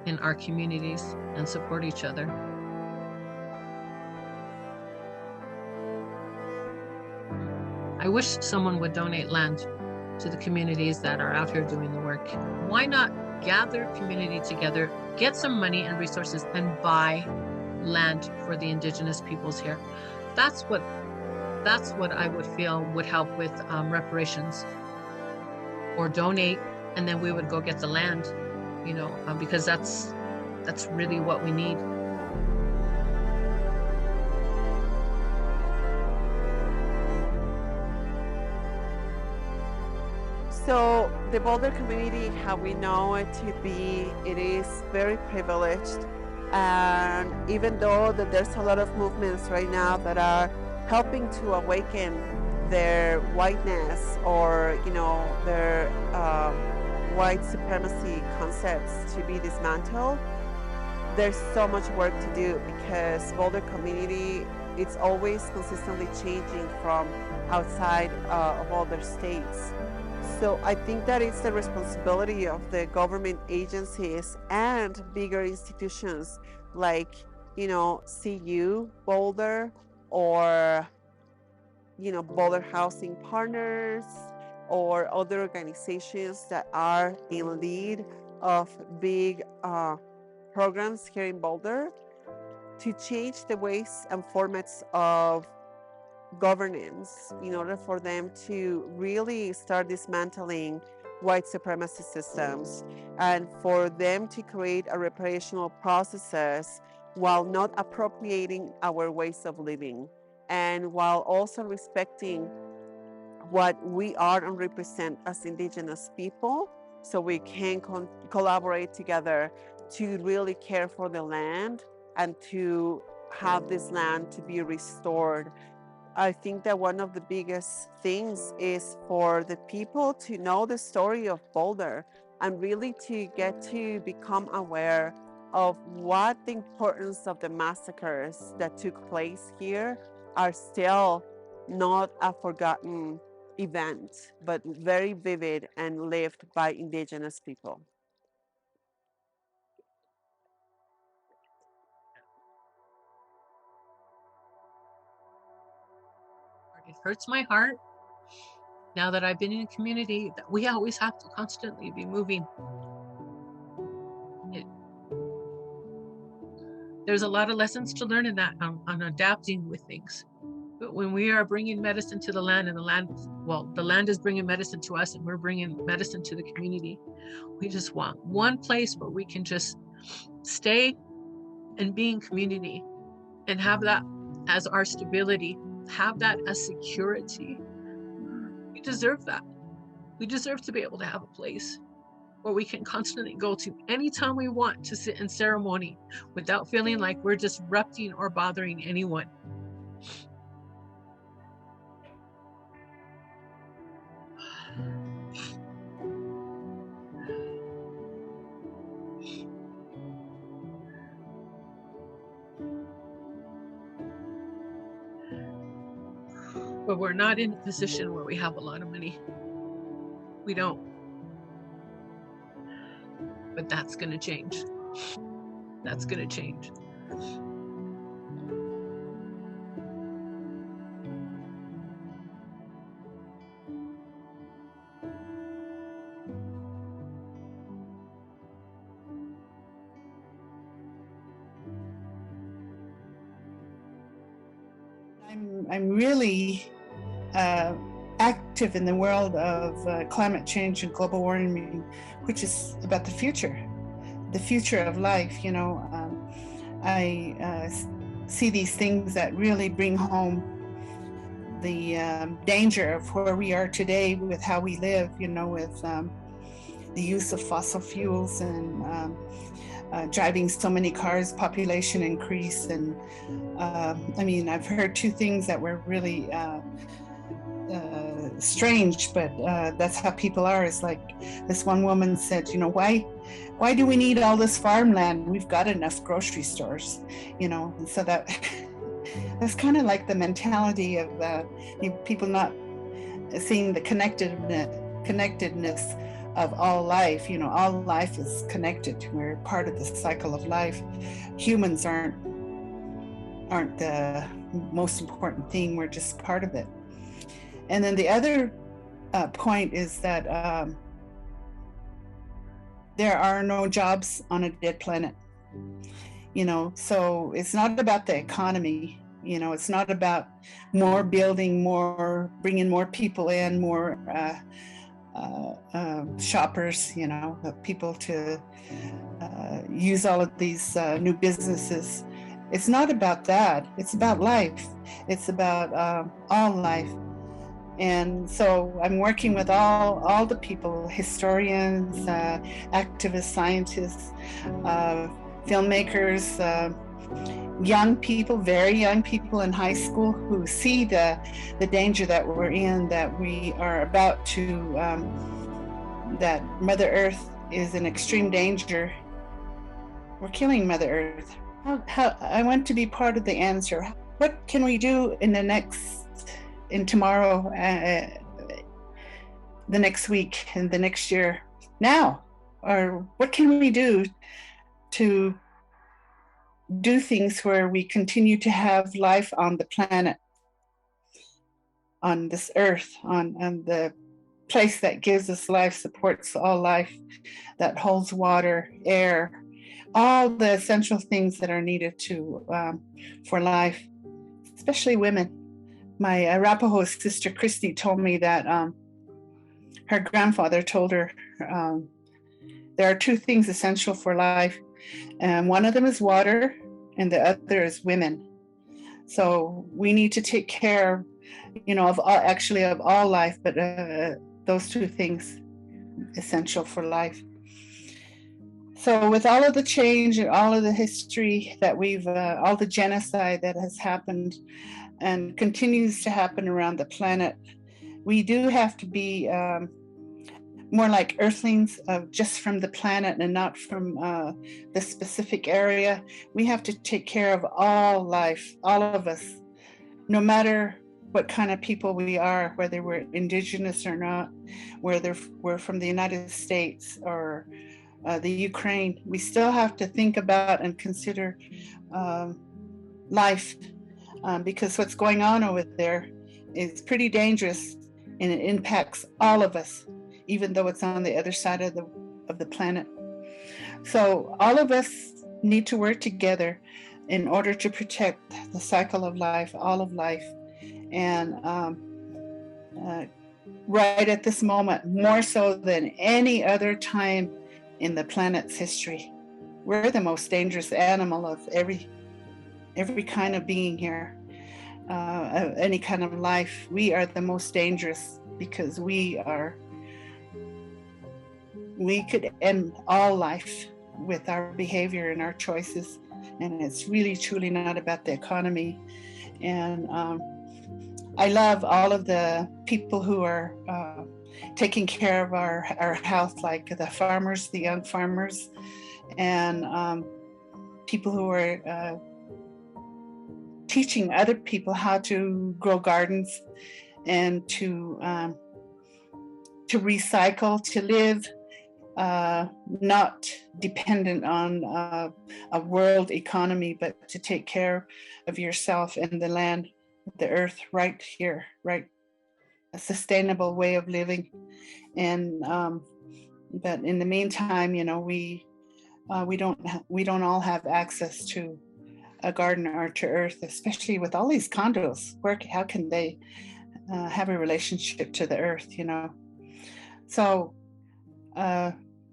in our communities and support each other. I wish someone would donate land to the communities that are out here doing the work. Why not gather community together, get some money and resources, and buy land for the indigenous peoples here? That's what I would feel would help with reparations. Or donate, and then we would go get the land, because that's really what we need. So the Boulder community, how we know it to be, it is very privileged. And even though that there's a lot of movements right now that are helping to awaken their whiteness, or their white supremacy concepts to be dismantled, there's so much work to do, because Boulder community, it's always consistently changing from outside of other states. So I think that it's the responsibility of the government agencies and bigger institutions like, CU Boulder, or, Boulder Housing Partners, or other organizations that are in lead of big programs here in Boulder, to change the ways and formats of governance in order for them to really start dismantling white supremacy systems, and for them to create a reparational processes while not appropriating our ways of living, and while also respecting what we are and represent as indigenous people, so we can collaborate together to really care for the land and to have this land to be restored. I think that one of the biggest things is for the people to know the story of Boulder, and really to get to become aware of what the importance of the massacres that took place here are still not a forgotten event, but very vivid and lived by indigenous people. It hurts my heart now that I've been in a community that we always have to constantly be moving. There's a lot of lessons to learn in that, on adapting with things. But when we are bringing medicine to the land, and the land is bringing medicine to us, and we're bringing medicine to the community, we just want one place where we can just stay and be in community, and have that as our stability, have that as security. We deserve that. We deserve to be able to have a place where we can constantly go to anytime we want to sit in ceremony without feeling like we're disrupting or bothering anyone. But we're not in a position where we have a lot of money. We don't. But that's going to change. That's going to change. I'm really active in the world of climate change and global warming, which is about the future of life. You know, I see these things that really bring home the danger of where we are today with how we live, you know, with the use of fossil fuels and driving so many cars, population increase. And I mean, I've heard two things that were really strange, but that's how people are. It's like this one woman said, you know, why do we need all this farmland? We've got enough grocery stores, you know. And so that that's kind of like the mentality of people not seeing the connectedness of all life. You know, all life is connected. We're part of the cycle of life. Humans aren't the most important thing. We're just part of it. And then the other point is that there are no jobs on a dead planet. You know, so it's not about the economy. You know, it's not about more building, more bringing more people in, more shoppers, you know, people to use all of these new businesses. It's not about that. It's about life. It's about all life. And so I'm working with all the people, historians, activists, scientists, filmmakers, young people, very young people in high school who see the danger that we're in, that we are about to, that Mother Earth is in extreme danger. We're killing Mother Earth. How I want to be part of the answer. What can we do in tomorrow, the next week, and the next year, now? Or what can we do to do things where we continue to have life on the planet, on this earth, on the place that gives us life, supports all life, that holds water, air, all the essential things that are needed to for life, especially women. My Arapaho sister Christy told me that her grandfather told her there are two things essential for life, and one of them is water, and the other is women. So we need to take care, you know, of all life, but those two things essential for life. So with all of the change and all of the history that we've, all the genocide that has happened and continues to happen around the planet, we do have to be more like earthlings, just from the planet and not from the specific area. We have to take care of all life, all of us, no matter what kind of people we are, whether we're indigenous or not, whether we're from the United States or the Ukraine. We still have to think about and consider life, because what's going on over there is pretty dangerous, and it impacts all of us, even though it's on the other side of the planet. So all of us need to work together in order to protect the cycle of life, all of life. And right at this moment, more so than any other time in the planet's history, we're the most dangerous animal of every kind of being here, any kind of life. We are the most dangerous because we could end all life with our behavior and our choices. And it's really truly not about the economy. And I love all of the people who are taking care of our health, like the farmers, the young farmers, and people who are teaching other people how to grow gardens and to recycle, to live not dependent on a world economy, but to take care of yourself and the land, the earth, right here, right? A sustainable way of living. And but in the meantime, you know, we don't all have access to a gardener to earth, especially with all these condos. How can they have a relationship to the earth, you know? So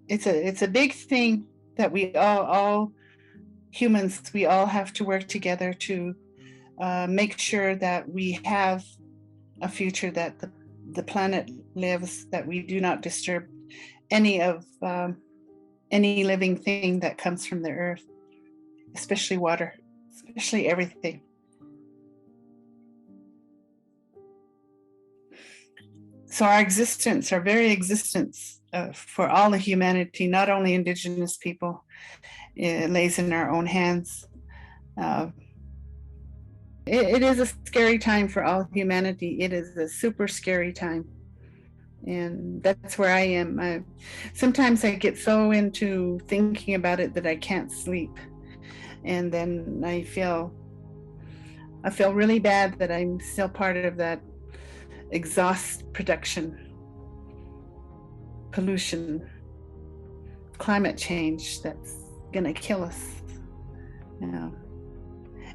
it's a big thing that we all humans, we all have to work together to make sure that we have a future, that the planet lives, that we do not disturb any living thing that comes from the earth, especially water, especially everything. So our existence, our very existence for all of humanity, not only Indigenous people, it lays in our own hands. It is a scary time for all humanity. It is a super scary time. And that's where I am. Sometimes I get so into thinking about it that I can't sleep. And then I feel really bad that I'm still part of that exhaust production, pollution, climate change that's gonna kill us. Yeah.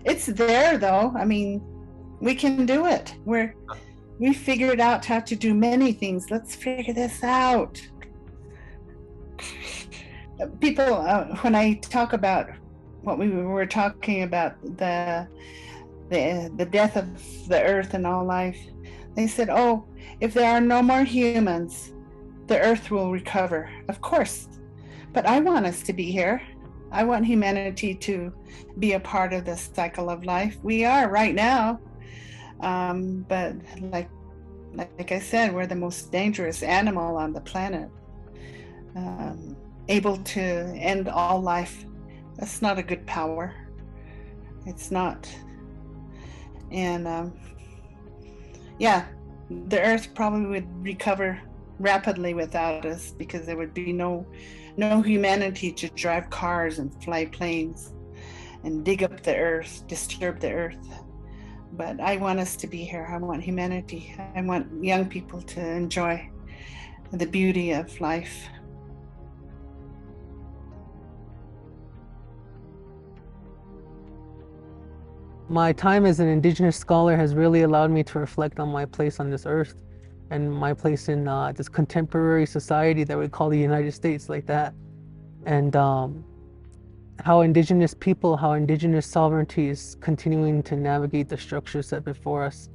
It's there though. I mean, we can do it. We figured out how to do many things. Let's figure this out. People, when I talk about what we were talking about, the death of the earth and all life, they said, oh, if there are no more humans, the earth will recover. Of course, but I want us to be here. I want humanity to be a part of this cycle of life. We are right now, but like I said, we're the most dangerous animal on the planet, able to end all life. That's not a good power. It's not. And yeah, the earth probably would recover rapidly without us, because there would be no humanity to drive cars and fly planes and dig up the earth, disturb the earth. But I want us to be here. I want humanity. I want young people to enjoy the beauty of life. My time as an Indigenous scholar has really allowed me to reflect on my place on this earth and my place in this contemporary society that we call the United States, like that. And how Indigenous people, how Indigenous sovereignty is continuing to navigate the structures set before us.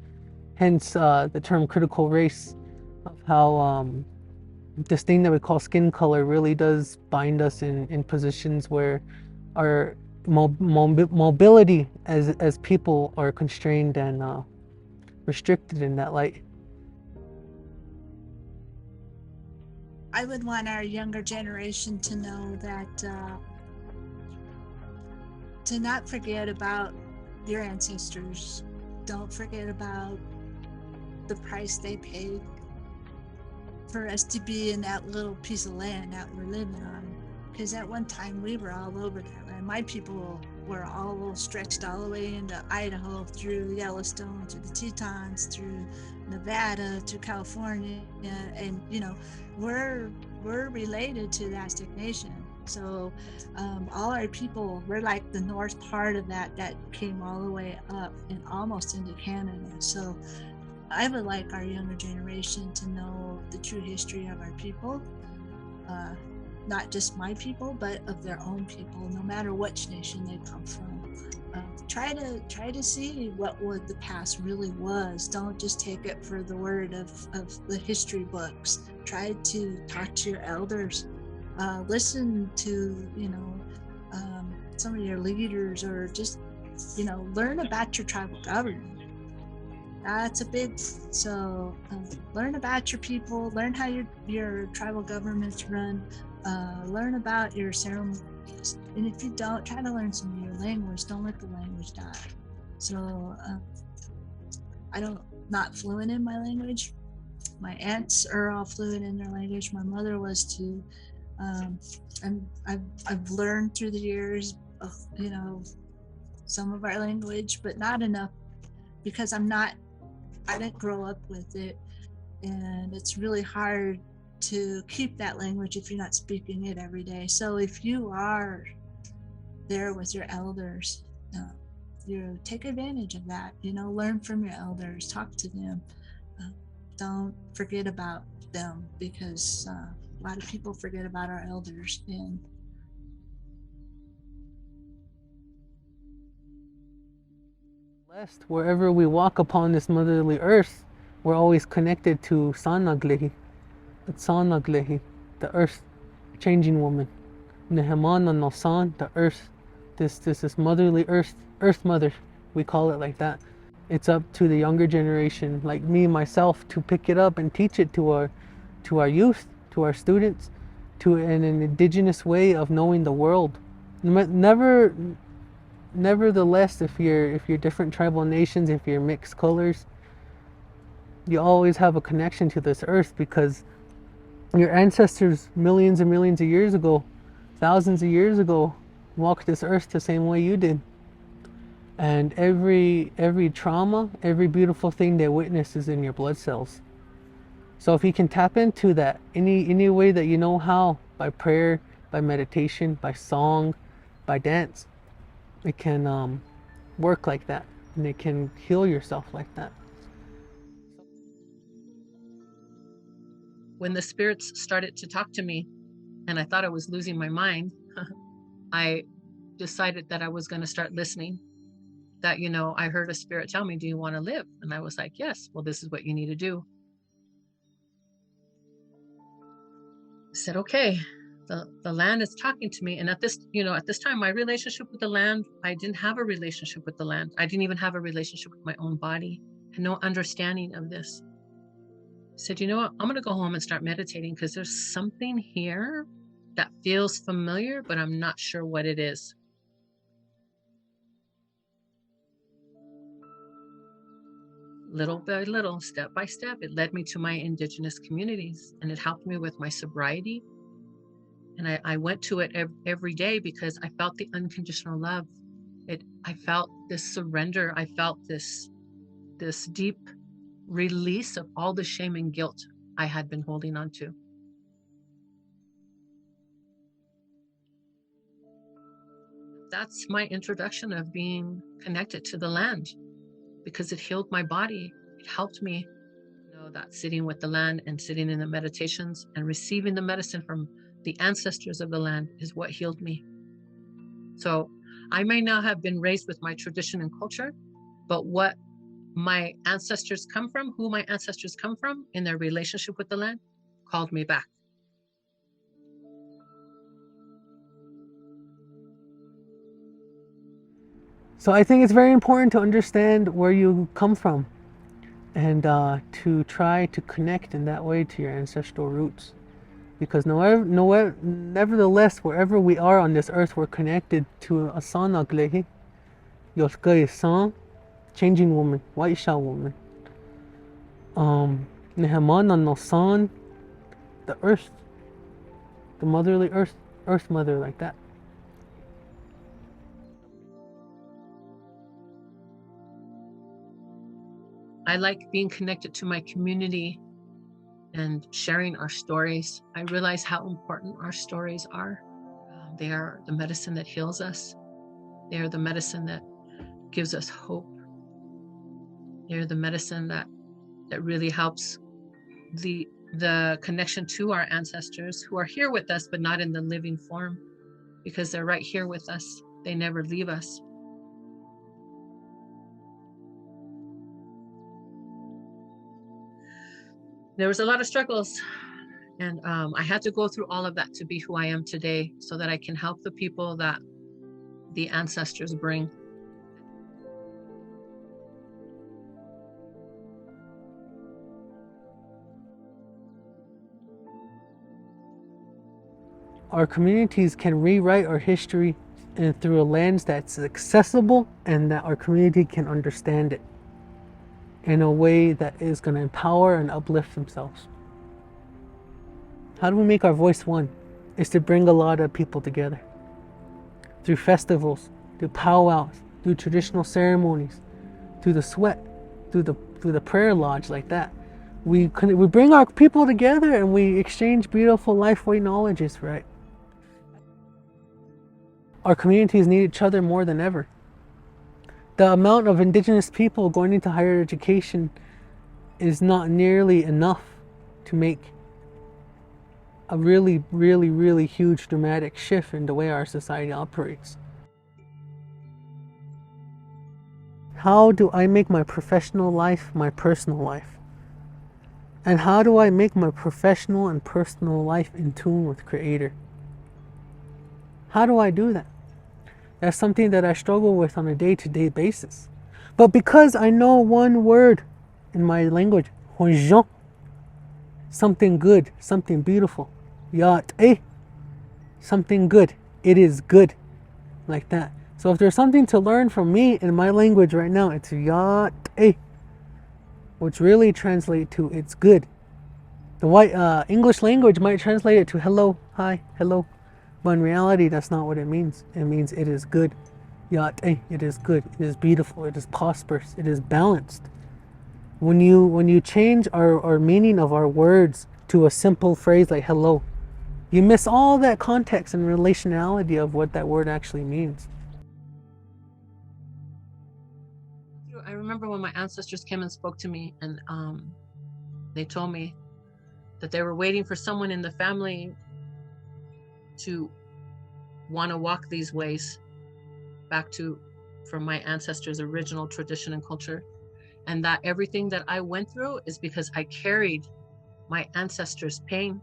Hence the term critical race, of how this thing that we call skin color really does bind us in positions where our mobility as people are constrained and restricted in that light. I would want our younger generation to know that to not forget about your ancestors. Don't forget about the price they paid for us to be in that little piece of land that we're living on. Because at one time we were all over that land. My people were all stretched all the way into Idaho, through Yellowstone, through the Tetons, through Nevada, to California, and you know, we're related to the Aztec Nation. So all our people, we're like the north part of that came all the way up and almost into Canada. So I would like our younger generation to know the true history of our people, not just my people, but of their own people, no matter which nation they come from. Try to see what the past really was. Don't just take it for the word of the history books. Try to talk to your elders. Listen to, you know, some of your leaders, or just, you know, learn about your tribal government. That's a big, so learn about your people, learn how your tribal governments run, learn about your ceremonies. And if you don't, try to learn some of your language. Don't let the language die. So not fluent in my language. My aunts are all fluent in their language. My mother was too. And I've learned through the years, you know, some of our language, but not enough, because I didn't grow up with it, and it's really hard to keep that language if you're not speaking it every day. So if you are there with your elders, take advantage of that. Learn from your elders, talk to them. Don't forget about them, because a lot of people forget about our elders. And blessed, wherever we walk upon this motherly earth, we're always connected to Sanaglihi, the earth changing woman. Nehemana Nosan, the earth, this motherly earth mother, we call it like that. It's up to the younger generation, like me myself, to pick it up and teach it to our youth, to our students, to an indigenous way of knowing the world. Nevertheless, if you're different tribal nations, if you're mixed colors, you always have a connection to this earth, because your ancestors millions and millions of years ago, thousands of years ago, walked this earth the same way you did. And every trauma, every beautiful thing they witness is in your blood cells. So if you can tap into that any way that you know how, by prayer, by meditation, by song, by dance, it can work like that, and it can heal yourself like that. When the spirits started to talk to me and I thought I was losing my mind, I decided that I was going to start listening. That, I heard a spirit tell me, do you want to live? And I was like, yes. Well, this is what you need to do. I said, okay, the land is talking to me. And at this time, my relationship with the land, I didn't have a relationship with the land. I didn't even have a relationship with my own body, and no understanding of this. I said, you know what? I'm going to go home and start meditating, because there's something here that feels familiar, but I'm not sure what it is. Little by little, step by step, it led me to my indigenous communities, and it helped me with my sobriety. And I went to it every day, because I felt the unconditional love. I felt this surrender. I felt this deep release of all the shame and guilt I had been holding on to. That's my introduction of being connected to the land, because it healed my body. It helped me know that sitting with the land and sitting in the meditations and receiving the medicine from the ancestors of the land is what healed me. So I may not have been raised with my tradition and culture, but what my ancestors come from, who my ancestors come from in their relationship with the land, called me back. So I think it's very important to understand where you come from, and to try to connect in that way to your ancestral roots. Because nevertheless, wherever we are on this earth, we're connected to a Sanaglehi, Yoskai San, changing woman, Waisha woman. Nehemana no San, the earth, the motherly earth mother, like that. I like being connected to my community and sharing our stories. I realize how important our stories are. They are the medicine that heals us. They are the medicine that gives us hope. They're the medicine that really helps the connection to our ancestors, who are here with us, but not in the living form, because they're right here with us. They never leave us. There was a lot of struggles, and I had to go through all of that to be who I am today, so that I can help the people that the ancestors bring. Our communities can rewrite our history and through a lens that's accessible and that our community can understand it in a way that is going to empower and uplift themselves. How do we make our voice one? Is to bring a lot of people together through festivals, through powwows, through traditional ceremonies, through the sweat, through the prayer lodge, like that. We bring our people together and we exchange beautiful life-way knowledges, right? Our communities need each other more than ever. The amount of indigenous people going into higher education is not nearly enough to make a really, really, really huge dramatic shift in the way our society operates. How do I make my professional life my personal life? And how do I make my professional and personal life in tune with Creator? How do I do that? That's something that I struggle with on a day-to-day basis. But because I know one word in my language, Honjon, something good, something beautiful, Yat, something good, it is good, like that. So if there's something to learn from me in my language right now, it's Yat, which really translates to it's good. The white English language might translate it to hello, hi, hello. But in reality, that's not what it means. It means it is good. Yat, it is good. It is beautiful. It is prosperous. It is balanced. When you change our meaning of our words to a simple phrase like hello, you miss all that context and relationality of what that word actually means. I remember when my ancestors came and spoke to me, and they told me that they were waiting for someone in the family to want to walk these ways back to from my ancestors' original tradition and culture, and that everything that I went through is because I carried my ancestors' pain,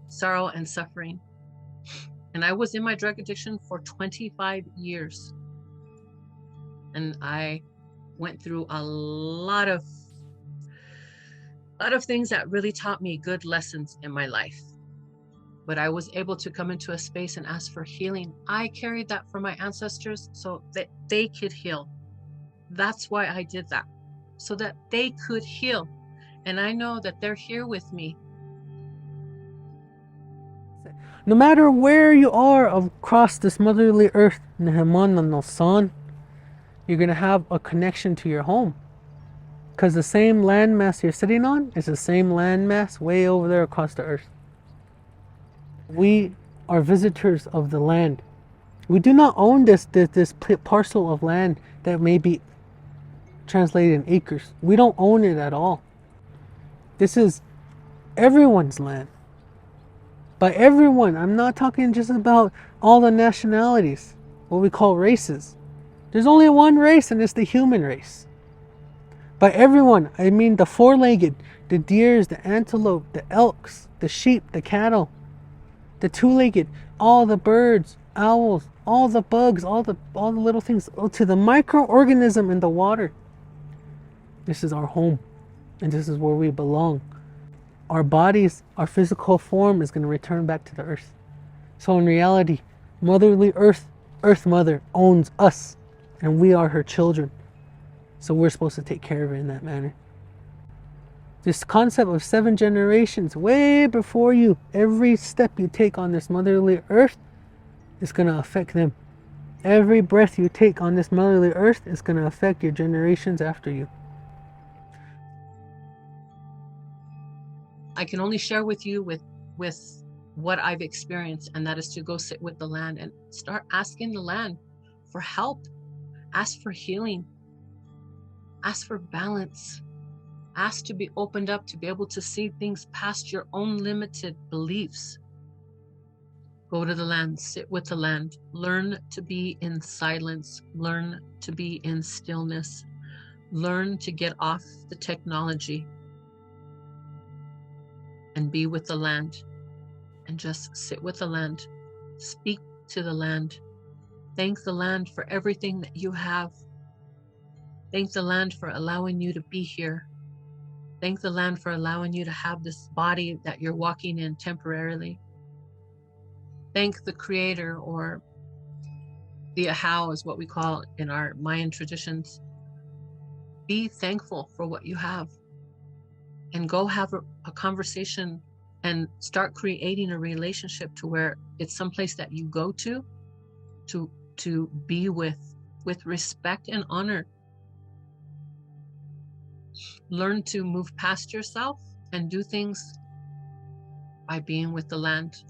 sorrow, and suffering. And I was in my drug addiction for 25 years, and I went through a lot of things that really taught me good lessons in my life. But I was able to come into a space and ask for healing. I carried that from my ancestors so that they could heal. That's why I did that, so that they could heal. And I know that they're here with me. No matter where you are across this motherly earth, Neheman no San, you're going to have a connection to your home. Because the same landmass you're sitting on is the same landmass way over there across the earth. We are visitors of the land. We do not own this parcel of land that may be translated in acres. We don't own it at all. This is everyone's land. By everyone, I'm not talking just about all the nationalities, what we call races. There's only one race, and it's the human race. By everyone, I mean the four-legged, the deers, the antelope, the elks, the sheep, the cattle, the two-legged, all the birds, owls, all the bugs, all the little things, to the microorganism in the water. This is our home, and this is where we belong. Our bodies, our physical form is going to return back to the earth. So in reality, motherly earth, Earth Mother owns us, and we are her children. So we're supposed to take care of it in that manner. This concept of 7 generations, way before you, every step you take on this motherly earth is going to affect them. Every breath you take on this motherly earth is going to affect your generations after you. I can only share with you with what I've experienced, and that is to go sit with the land and start asking the land for help. Ask for healing. Ask for balance. Ask to be opened up, to be able to see things past your own limited beliefs. Go to the land, sit with the land, learn to be in silence, learn to be in stillness, learn to get off the technology and be with the land, and just sit with the land, speak to the land, thank the land for everything that you have. Thank the land for allowing you to be here. Thank the land for allowing you to have this body that you're walking in temporarily. Thank the Creator, or the Ahau is what we call in our Mayan traditions. Be thankful for what you have, and go have a conversation and start creating a relationship to where it's someplace that you go to be with respect and honor. Learn to move past yourself and do things by being with the land.